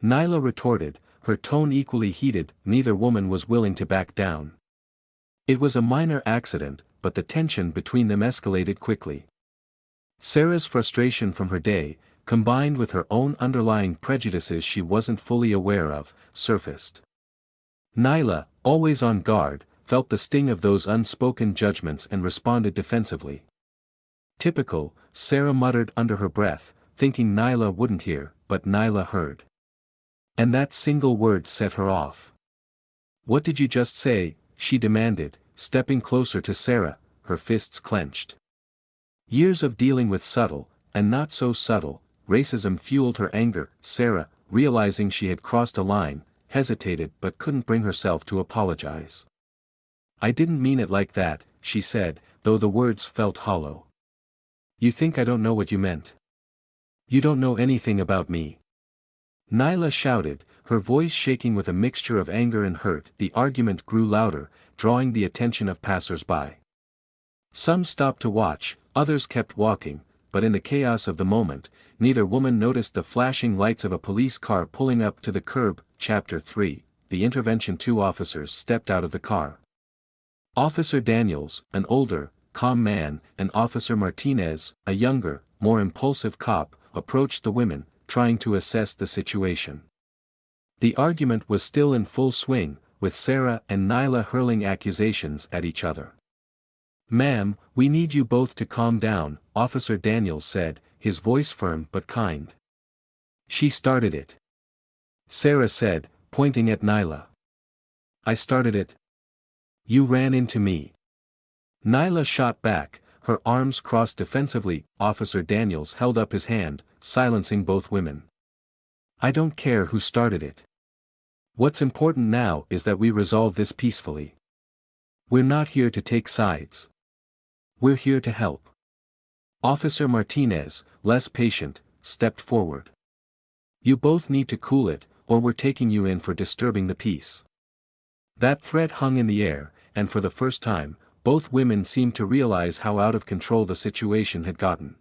Speaker 2: Nyla retorted, her tone equally heated. Neither woman was willing to back down. It was a minor accident, but the tension between them escalated quickly. Sarah's frustration from her day, combined with her own underlying prejudices she wasn't fully aware of, surfaced. Nyla, always on guard, felt the sting of those unspoken judgments and responded defensively. "Typical," Sarah muttered under her breath, thinking Nyla wouldn't hear, but Nyla heard. And that single word set her off. "What did you just say?" she demanded, stepping closer to Sarah, her fists clenched. Years of dealing with subtle, and not so subtle, racism fueled her anger. Sarah, realizing she had crossed a line, hesitated but couldn't bring herself to apologize. "I didn't mean it like that," she said, though the words felt hollow. "You think I don't know what you meant? You don't know anything about me," Nyla shouted, her voice shaking with a mixture of anger and hurt. The argument grew louder, drawing the attention of passers-by. Some stopped to watch, others kept walking, but in the chaos of the moment, neither woman noticed the flashing lights of a police car pulling up to the curb. Chapter 3, the intervention. Two officers stepped out of the car. Officer Daniels, an older, calm man, and Officer Martinez, a younger, more impulsive cop, approached the women, trying to assess the situation. The argument was still in full swing, with Sarah and Nyla hurling accusations at each other. "Ma'am, we need you both to calm down," Officer Daniels said, his voice firm but kind. "She started it," Sarah said, pointing at Nyla. "I started it? You ran into me." Nyla shot back, her arms crossed defensively. Officer Daniels held up his hand, silencing both women. "I don't care who started it. What's important now is that we resolve this peacefully. We're not here to take sides. We're here to help." Officer Martinez, less patient, stepped forward. "You both need to cool it, or we're taking you in for disturbing the peace." That threat hung in the air, and for the first time, both women seemed to realize how out of control the situation had gotten.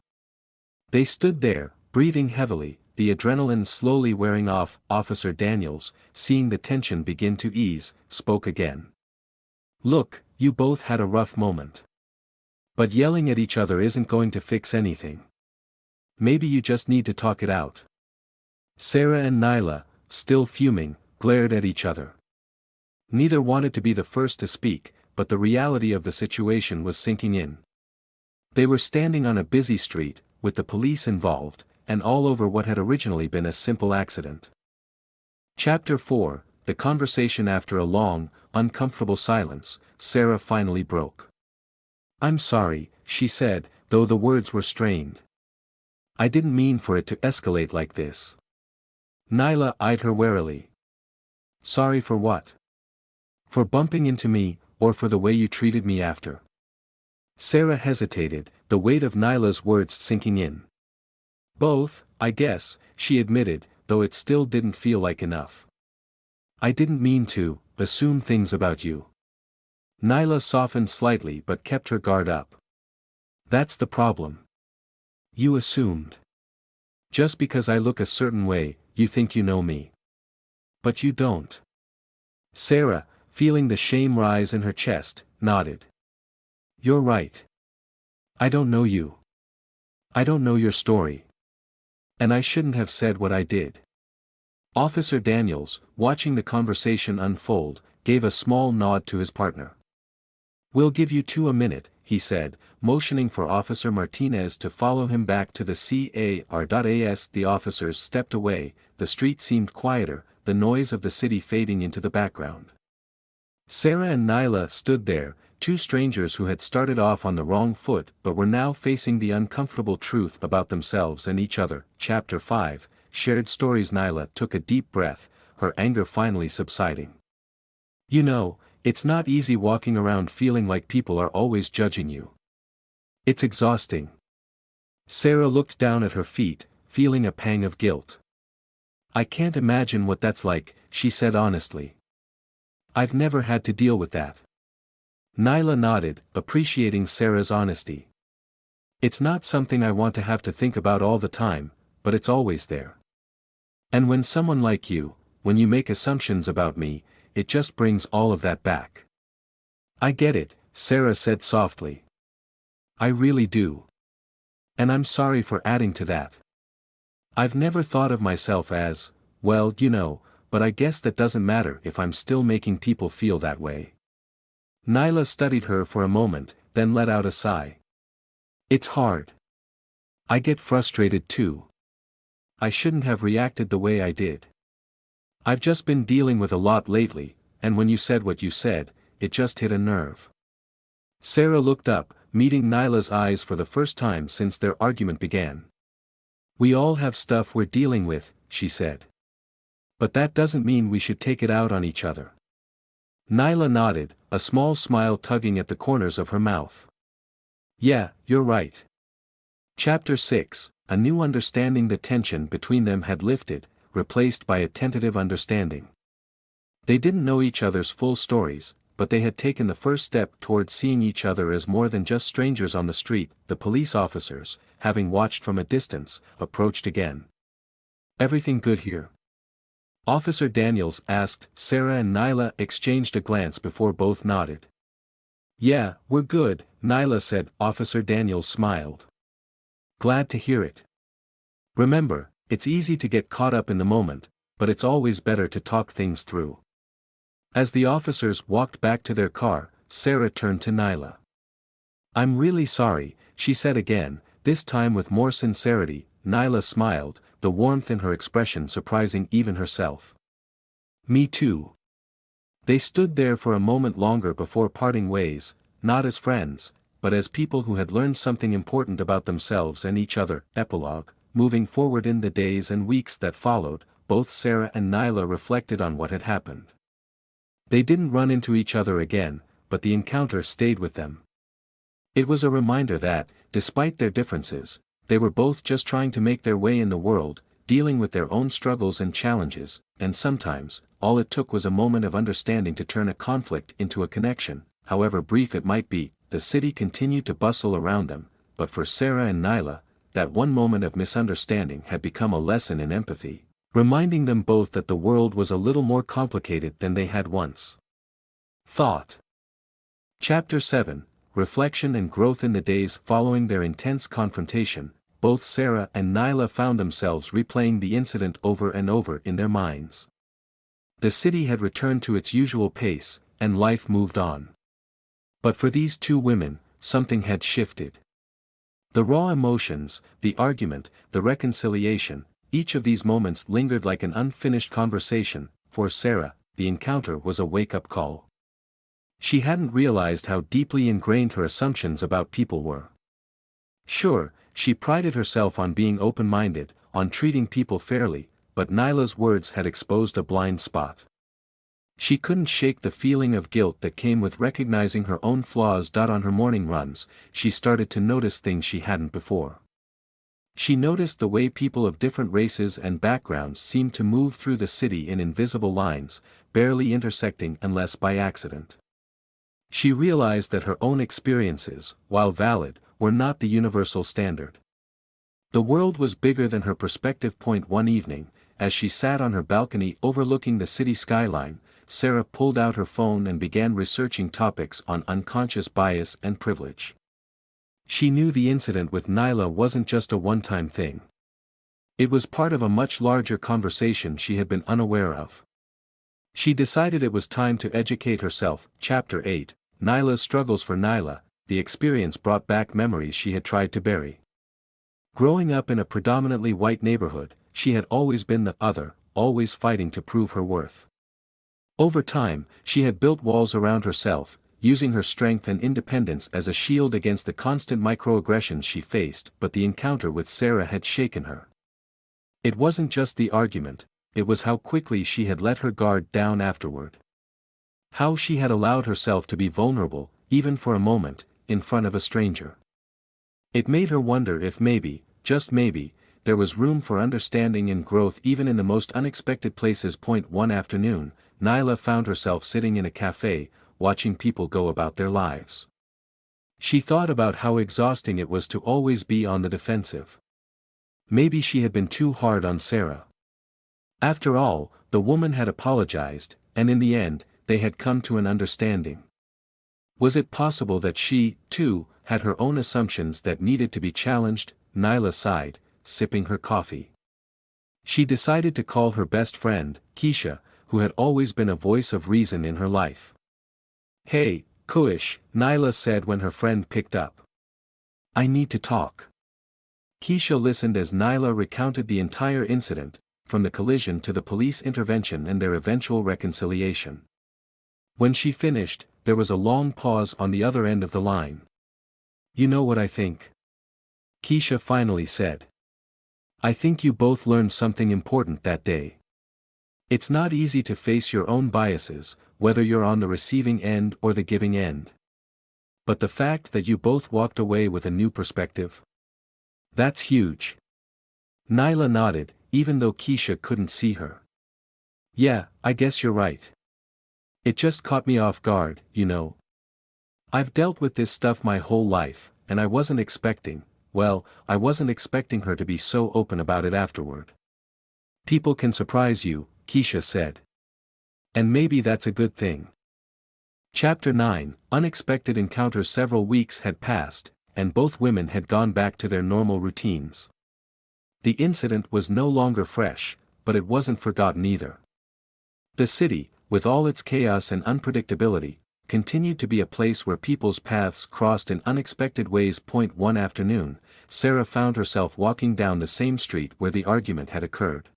Speaker 2: They stood there, breathing heavily, the adrenaline slowly wearing off. Officer Daniels, seeing the tension begin to ease, spoke again. "Look, you both had a rough moment. But yelling at each other isn't going to fix anything. Maybe you just need to talk it out." Sarah and Nyla, still fuming, glared at each other. Neither wanted to be the first to speak, but the reality of the situation was sinking in. They were standing on a busy street, with the police involved, and all over what had originally been a simple accident. Chapter 4, The conversation. After a long, uncomfortable silence, Sarah finally broke. "I'm sorry," she said, though the words were strained. "I didn't mean for it to escalate like this." Nyla eyed her warily. "Sorry for what? For bumping into me, or for the way you treated me after?" Sarah hesitated, the weight of Nyla's words sinking in. "Both, I guess," she admitted, though it still didn't feel like enough. "I didn't mean to assume things about you." Nyla softened slightly but kept her guard up. "That's the problem. You assumed. Just because I look a certain way, you think you know me. But you don't." Sarah, feeling the shame rise in her chest, nodded. "You're right. I don't know you. I don't know your story. And I shouldn't have said what I did." Officer Daniels, watching the conversation unfold, gave a small nod to his partner. "We'll give you 2 minutes," he said, motioning for Officer Martinez to follow him back to the CAR.as. The officers stepped away, the street seemed quieter, the noise of the city fading into the background. Sarah and Nyla stood there, 2 strangers who had started off on the wrong foot but were now facing the uncomfortable truth about themselves and each other. Chapter 5, Shared Stories. Nyla took a deep breath, her anger finally subsiding. "You know, it's not easy walking around feeling like people are always judging you. It's exhausting." Sarah looked down at her feet, feeling a pang of guilt. "I can't imagine what that's like," she said honestly. "I've never had to deal with that." Nyla nodded, appreciating Sarah's honesty. "It's not something I want to have to think about all the time, but it's always there. And when someone like you, when you make assumptions about me, it just brings all of that back." "I get it," Sarah said softly. "I really do. And I'm sorry for adding to that. I've never thought of myself as, well, you know, but I guess that doesn't matter if I'm still making people feel that way." Nyla studied her for a moment, then let out a sigh. "It's hard. I get frustrated too. I shouldn't have reacted the way I did. I've just been dealing with a lot lately, and when you said what you said, it just hit a nerve." Sarah looked up, meeting Nyla's eyes for the first time since their argument began. "We all have stuff we're dealing with," she said. "But that doesn't mean we should take it out on each other." Nyla nodded, a small smile tugging at the corners of her mouth. "Yeah, you're right." Chapter 6, A new understanding. The tension between them had lifted, replaced by a tentative understanding. They didn't know each other's full stories, but they had taken the first step towards seeing each other as more than just strangers on the street. The police officers, having watched from a distance, approached again. "Everything good here?" Officer Daniels asked. Sarah and Nyla exchanged a glance before both nodded. "Yeah, we're good," Nyla said. Officer Daniels smiled. "Glad to hear it. Remember, it's easy to get caught up in the moment, but it's always better to talk things through." As the officers walked back to their car, Sarah turned to Nyla. "I'm really sorry," she said again, this time with more sincerity. Nyla smiled, the warmth in her expression surprising even herself. "Me too." They stood there for a moment longer before parting ways, not as friends, but as people who had learned something important about themselves and each other. Epilogue. Moving forward in the days and weeks that followed, both Sarah and Nyla reflected on what had happened. They didn't run into each other again, but the encounter stayed with them. It was a reminder that, despite their differences, they were both just trying to make their way in the world, dealing with their own struggles and challenges, and sometimes, all it took was a moment of understanding to turn a conflict into a connection, however brief it might be. The city continued to bustle around them, but for Sarah and Nyla, that one moment of misunderstanding had become a lesson in empathy, reminding them both that the world was a little more complicated than they had once thought. Chapter 7, Reflection and Growth. In the days following their intense confrontation, both Sarah and Nyla found themselves replaying the incident over and over in their minds. The city had returned to its usual pace, and life moved on. But for these two women, something had shifted. The raw emotions, the argument, the reconciliation, each of these moments lingered like an unfinished conversation. For Sarah, the encounter was a wake-up call. She hadn't realized how deeply ingrained her assumptions about people were. Sure, she prided herself on being open-minded, on treating people fairly, but Nyla's words had exposed a blind spot. She couldn't shake the feeling of guilt that came with recognizing her own flaws. On her morning runs, she started to notice things she hadn't before. She noticed the way people of different races and backgrounds seemed to move through the city in invisible lines, barely intersecting unless by accident. She realized that her own experiences, while valid, were not the universal standard. The world was bigger than her perspective. One evening, as she sat on her balcony overlooking the city skyline, Sarah pulled out her phone and began researching topics on unconscious bias and privilege. She knew the incident with Nyla wasn't just a one-time thing. It was part of a much larger conversation she had been unaware of. She decided it was time to educate herself. Chapter 8, Nyla's struggles. For Nyla, the experience brought back memories she had tried to bury. Growing up in a predominantly white neighborhood, she had always been the other, always fighting to prove her worth. Over time, she had built walls around herself, using her strength and independence as a shield against the constant microaggressions she faced. But the encounter with Sarah had shaken her. It wasn't just the argument, it was how quickly she had let her guard down afterward. How she had allowed herself to be vulnerable, even for a moment, in front of a stranger. It made her wonder if maybe, just maybe, there was room for understanding and growth even in the most unexpected places. One afternoon, Nyla found herself sitting in a cafe, watching people go about their lives. She thought about how exhausting it was to always be on the defensive. Maybe she had been too hard on Sarah. After all, the woman had apologized, and in the end, they had come to an understanding. Was it possible that she, too, had her own assumptions that needed to be challenged? Nyla sighed, sipping her coffee. She decided to call her best friend, Keisha, who had always been a voice of reason in her life. "Hey, Kuish," Nyla said when her friend picked up. "I need to talk." Keisha listened as Nyla recounted the entire incident, from the collision to the police intervention and their eventual reconciliation. When she finished, there was a long pause on the other end of the line. "You know what I think?" Keisha finally said. "I think you both learned something important that day. It's not easy to face your own biases, whether you're on the receiving end or the giving end. But the fact that you both walked away with a new perspective? That's huge." Nyla nodded, even though Keisha couldn't see her. "Yeah, I guess you're right. It just caught me off guard, you know. I've dealt with this stuff my whole life, and I wasn't expecting her to be so open about it afterward." "People can surprise you," Keisha said. "And maybe that's a good thing." Chapter 9, Unexpected Encounters. Several weeks had passed, and both women had gone back to their normal routines. The incident was no longer fresh, but it wasn't forgotten either. The city, with all its chaos and unpredictability, continued to be a place where people's paths crossed in unexpected ways. One afternoon, Sarah found herself walking down the same street where the argument had occurred.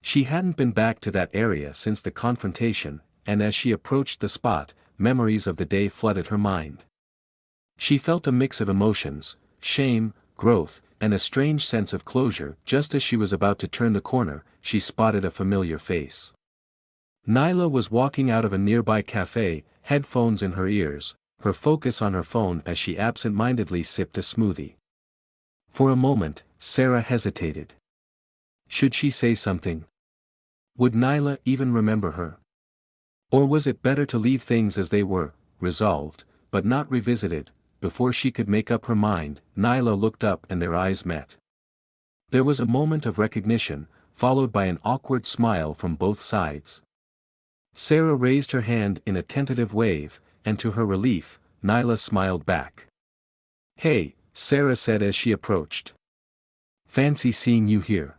Speaker 2: She hadn't been back to that area since the confrontation, and as she approached the spot, memories of the day flooded her mind. She felt a mix of emotions, shame, growth, and a strange sense of closure. Just as she was about to turn the corner, she spotted a familiar face. Nyla was walking out of a nearby cafe, headphones in her ears, her focus on her phone as she absent-mindedly sipped a smoothie. For a moment, Sarah hesitated. Should she say something? Would Nyla even remember her? Or was it better to leave things as they were, resolved, but not revisited? Before she could make up her mind, Nyla looked up and their eyes met. There was a moment of recognition, followed by an awkward smile from both sides. Sarah raised her hand in a tentative wave, and to her relief, Nyla smiled back. "Hey," Sarah said as she approached. "Fancy seeing you here."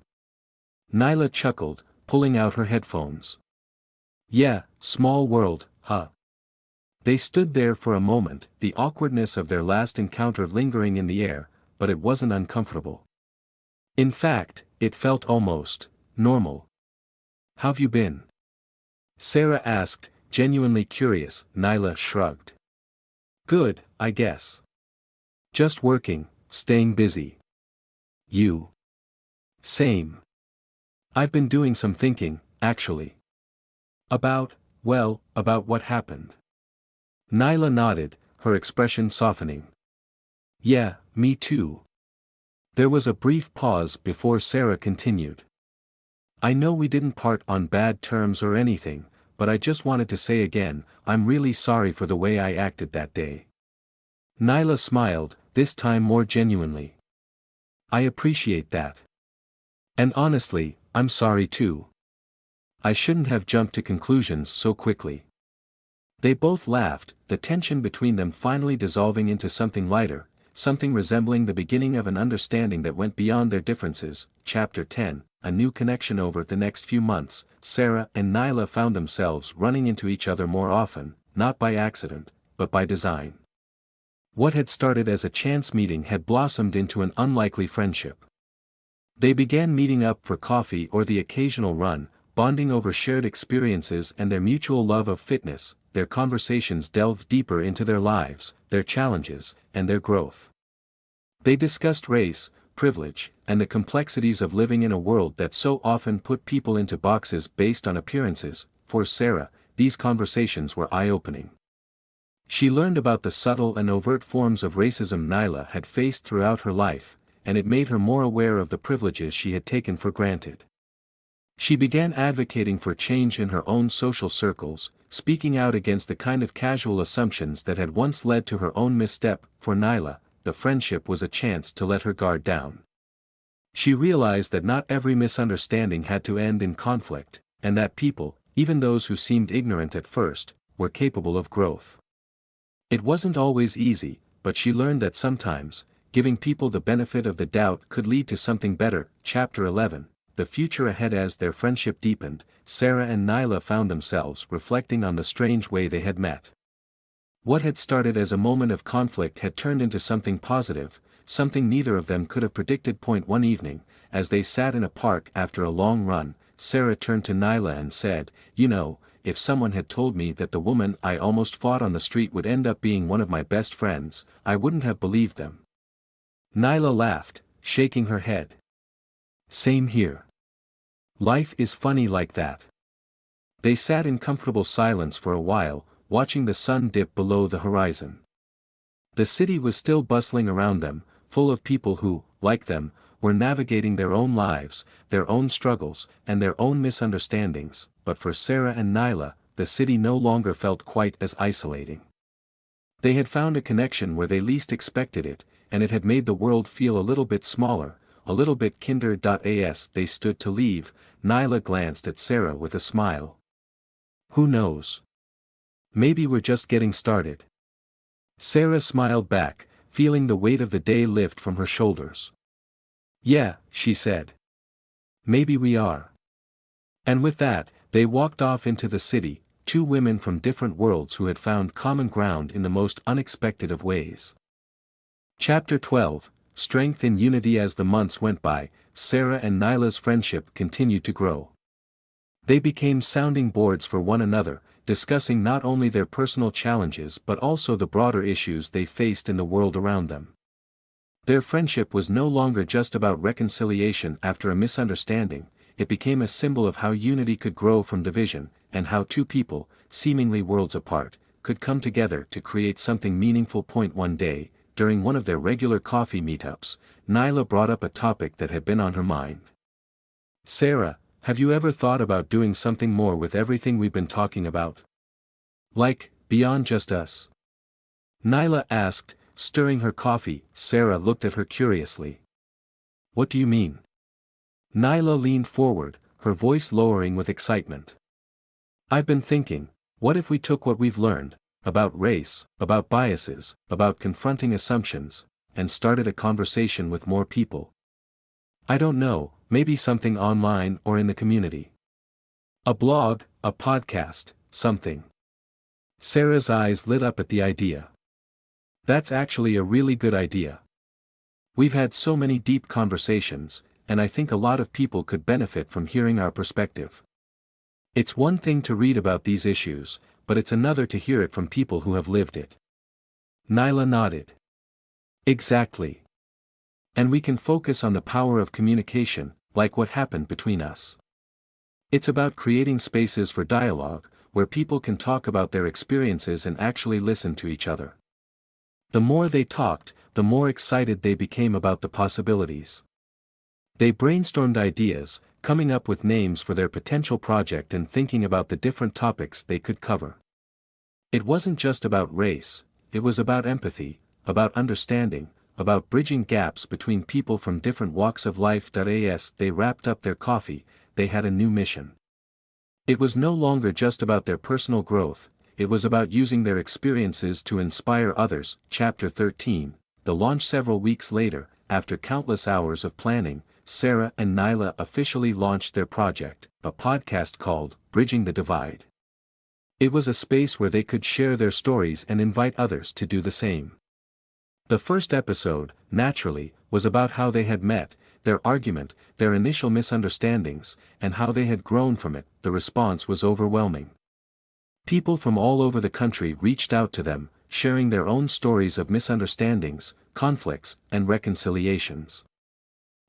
Speaker 2: Nyla chuckled, pulling out her headphones. Yeah, small world, huh? They stood there for a moment, the awkwardness of their last encounter lingering in the air, but it wasn't uncomfortable. In fact, it felt almost normal. How've you been? Sarah asked, genuinely curious. Nyla shrugged. Good, I guess. Just working, staying busy. You? Same. I've been doing some thinking, actually. About what happened. Nyla nodded, her expression softening. Yeah, me too. There was a brief pause before Sarah continued. I know we didn't part on bad terms or anything, but I just wanted to say again, I'm really sorry for the way I acted that day. Nyla smiled, this time more genuinely. I appreciate that. And honestly, I'm sorry too. I shouldn't have jumped to conclusions so quickly. They both laughed, the tension between them finally dissolving into something lighter, something resembling the beginning of an understanding that went beyond their differences. Chapter 10, A New Connection. Over the next few months, Sarah and Nyla found themselves running into each other more often, not by accident, but by design. What had started as a chance meeting had blossomed into an unlikely friendship. They began meeting up for coffee or the occasional run, bonding over shared experiences and their mutual love of fitness. Their conversations delved deeper into their lives, their challenges, and their growth. They discussed race, privilege, and the complexities of living in a world that so often put people into boxes based on appearances. For Sarah, these conversations were eye-opening. She learned about the subtle and overt forms of racism Nyla had faced throughout her life, and it made her more aware of the privileges she had taken for granted. She began advocating for change in her own social circles, speaking out against the kind of casual assumptions that had once led to her own misstep. For Nyla, the friendship was a chance to let her guard down. She realized that not every misunderstanding had to end in conflict, and that people, even those who seemed ignorant at first, were capable of growth. It wasn't always easy, but she learned that sometimes, giving people the benefit of the doubt could lead to something better. Chapter 11. The future ahead. As their friendship deepened, Sarah and Nyla found themselves reflecting on the strange way they had met. What had started as a moment of conflict had turned into something positive, something neither of them could have predicted. One evening, as they sat in a park after a long run, Sarah turned to Nyla and said, "You know, if someone had told me that the woman I almost fought on the street would end up being one of my best friends, I wouldn't have believed them." Nyla laughed, shaking her head. Same here. Life is funny like that. They sat in comfortable silence for a while, watching the sun dip below the horizon. The city was still bustling around them, full of people who, like them, were navigating their own lives, their own struggles, and their own misunderstandings. But for Sarah and Nyla, the city no longer felt quite as isolating. They had found a connection where they least expected it, and it had made the world feel a little bit smaller, a little bit kinder. As they stood to leave, Nyla glanced at Sarah with a smile. Who knows? Maybe we're just getting started. Sarah smiled back, feeling the weight of the day lift from her shoulders. Yeah, she said. Maybe we are. And with that, they walked off into the city, two women from different worlds who had found common ground in the most unexpected of ways. Chapter 12, Strength in Unity. As the months went by, Sarah and Nyla's friendship continued to grow. They became sounding boards for one another, discussing not only their personal challenges but also the broader issues they faced in the world around them. Their friendship was no longer just about reconciliation after a misunderstanding, it became a symbol of how unity could grow from division, and how two people, seemingly worlds apart, could come together to create something meaningful. One day, during one of their regular coffee meetups, Nyla brought up a topic that had been on her mind. Sarah, have you ever thought about doing something more with everything we've been talking about? Like, beyond just us? Nyla asked, stirring her coffee. Sarah looked at her curiously. What do you mean? Nyla leaned forward, her voice lowering with excitement. I've been thinking, what if we took what we've learned, about race, about biases, about confronting assumptions, and started a conversation with more people? I don't know, maybe something online or in the community. A blog, a podcast, something. Sarah's eyes lit up at the idea. That's actually a really good idea. We've had so many deep conversations, and I think a lot of people could benefit from hearing our perspective. It's one thing to read about these issues, but it's another to hear it from people who have lived it. Nyla nodded. Exactly. And we can focus on the power of communication, like what happened between us. It's about creating spaces for dialogue, where people can talk about their experiences and actually listen to each other. The more they talked, the more excited they became about the possibilities. They brainstormed ideas, coming up with names for their potential project and thinking about the different topics they could cover. It wasn't just about race, it was about empathy, about understanding, about bridging gaps between people from different walks of life. As they wrapped up their coffee, they had a new mission. It was no longer just about their personal growth, it was about using their experiences to inspire others. Chapter 13, the launch. Several weeks later, after countless hours of planning, Sarah and Nyla officially launched their project, a podcast called Bridging the Divide. It was a space where they could share their stories and invite others to do the same. The first episode, naturally, was about how they had met, their argument, their initial misunderstandings, and how they had grown from it. The response was overwhelming. People from all over the country reached out to them, sharing their own stories of misunderstandings, conflicts, and reconciliations.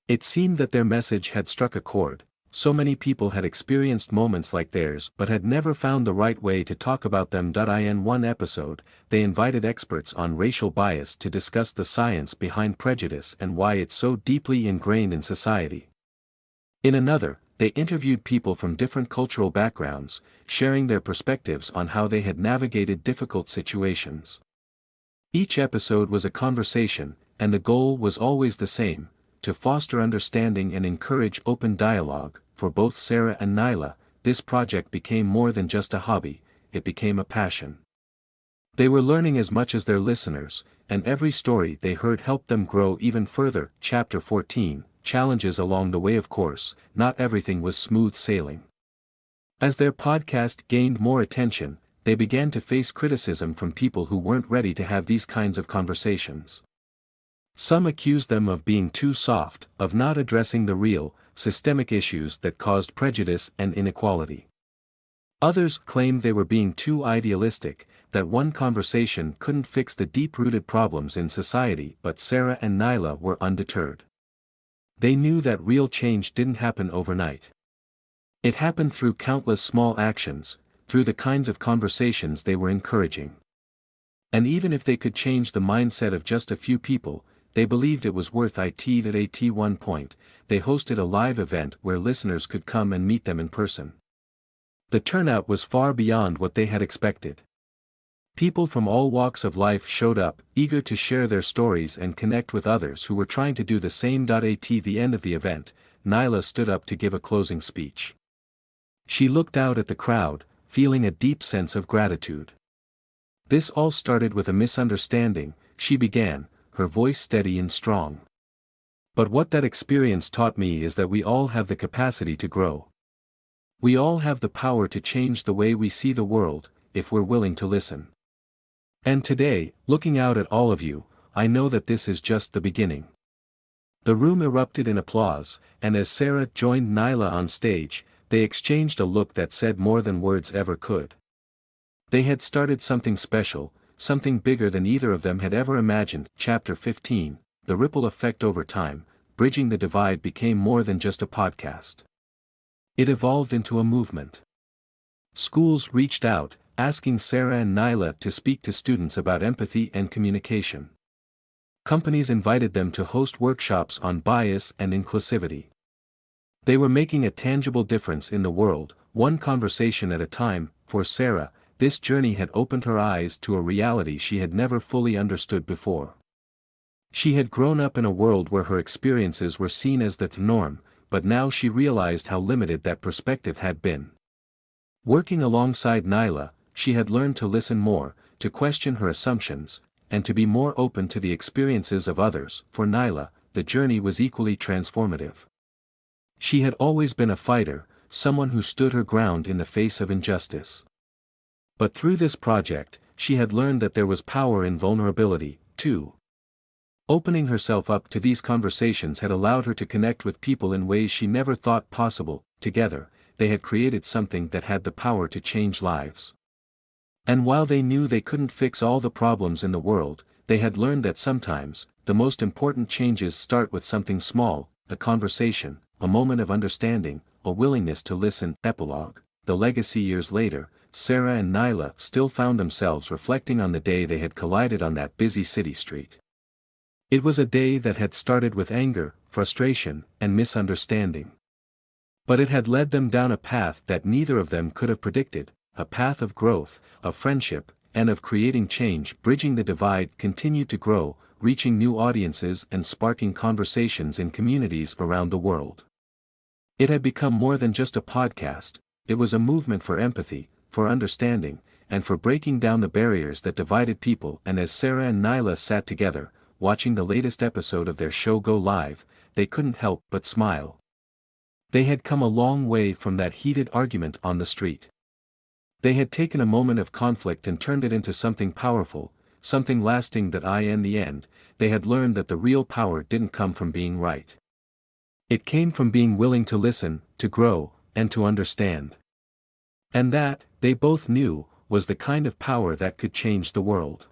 Speaker 2: It seemed that their message had struck a chord. So many people had experienced moments like theirs but had never found the right way to talk about them. In one episode, they invited experts on racial bias to discuss the science behind prejudice and why it's so deeply ingrained in society. In another, they interviewed people from different cultural backgrounds, sharing their perspectives on how they had navigated difficult situations. Each episode was a conversation, and the goal was always the same: to foster understanding and encourage open dialogue. For both Sarah and Nyla, this project became more than just a hobby, it became a passion. They were learning as much as their listeners, and every story they heard helped them grow even further. Chapter 14, challenges along the way. Of course, not everything was smooth sailing. As their podcast gained more attention, they began to face criticism from people who weren't ready to have these kinds of conversations. Some accused them of being too soft, of not addressing the real, systemic issues that caused prejudice and inequality. Others claimed they were being too idealistic, that one conversation couldn't fix the deep-rooted problems in society. But Sarah and Nyla were undeterred. They knew that real change didn't happen overnight. It happened through countless small actions, through the kinds of conversations they were encouraging. And even if they could change the mindset of just a few people, they believed it was worth it. At one point, they hosted a live event where listeners could come and meet them in person. The turnout was far beyond what they had expected. People from all walks of life showed up, eager to share their stories and connect with others who were trying to do the same. At the end of the event, Nyla stood up to give a closing speech. She looked out at the crowd, feeling a deep sense of gratitude. This all started with a misunderstanding, she began, her voice steady and strong. But what that experience taught me is that we all have the capacity to grow. We all have the power to change the way we see the world, if we're willing to listen. And today, looking out at all of you, I know that this is just the beginning. The room erupted in applause, and as Sarah joined Nyla on stage, they exchanged a look that said more than words ever could. They had started something special, something bigger than either of them had ever imagined. Chapter 15, the ripple effect. Over time, Bridging the Divide became more than just a podcast. It evolved into a movement. Schools reached out, asking Sarah and Nyla to speak to students about empathy and communication. Companies invited them to host workshops on bias and inclusivity. They were making a tangible difference in the world, one conversation at a time. For Sarah, this journey had opened her eyes to a reality she had never fully understood before. She had grown up in a world where her experiences were seen as the norm, but now she realized how limited that perspective had been. Working alongside Nyla, she had learned to listen more, to question her assumptions, and to be more open to the experiences of others. For Nyla, the journey was equally transformative. She had always been a fighter, someone who stood her ground in the face of injustice. But through this project, she had learned that there was power in vulnerability, too. Opening herself up to these conversations had allowed her to connect with people in ways she never thought possible. Together, they had created something that had the power to change lives. And while they knew they couldn't fix all the problems in the world, they had learned that sometimes, the most important changes start with something small, a conversation, a moment of understanding, a willingness to listen. Epilogue. The legacy. Years later, Sarah and Nyla still found themselves reflecting on the day they had collided on that busy city street. It was a day that had started with anger, frustration, and misunderstanding. But it had led them down a path that neither of them could have predicted, a path of growth, of friendship, and of creating change. Bridging the Divide continued to grow, reaching new audiences and sparking conversations in communities around the world. It had become more than just a podcast, it was a movement for empathy, for understanding, and for breaking down the barriers that divided people. And as Sarah and Nyla sat together, watching the latest episode of their show go live, they couldn't help but smile. They had come a long way from that heated argument on the street. They had taken a moment of conflict and turned it into something powerful, something lasting. That in the end, they had learned that the real power didn't come from being right. It came from being willing to listen, to grow, and to understand. And that, they both knew, was the kind of power that could change the world.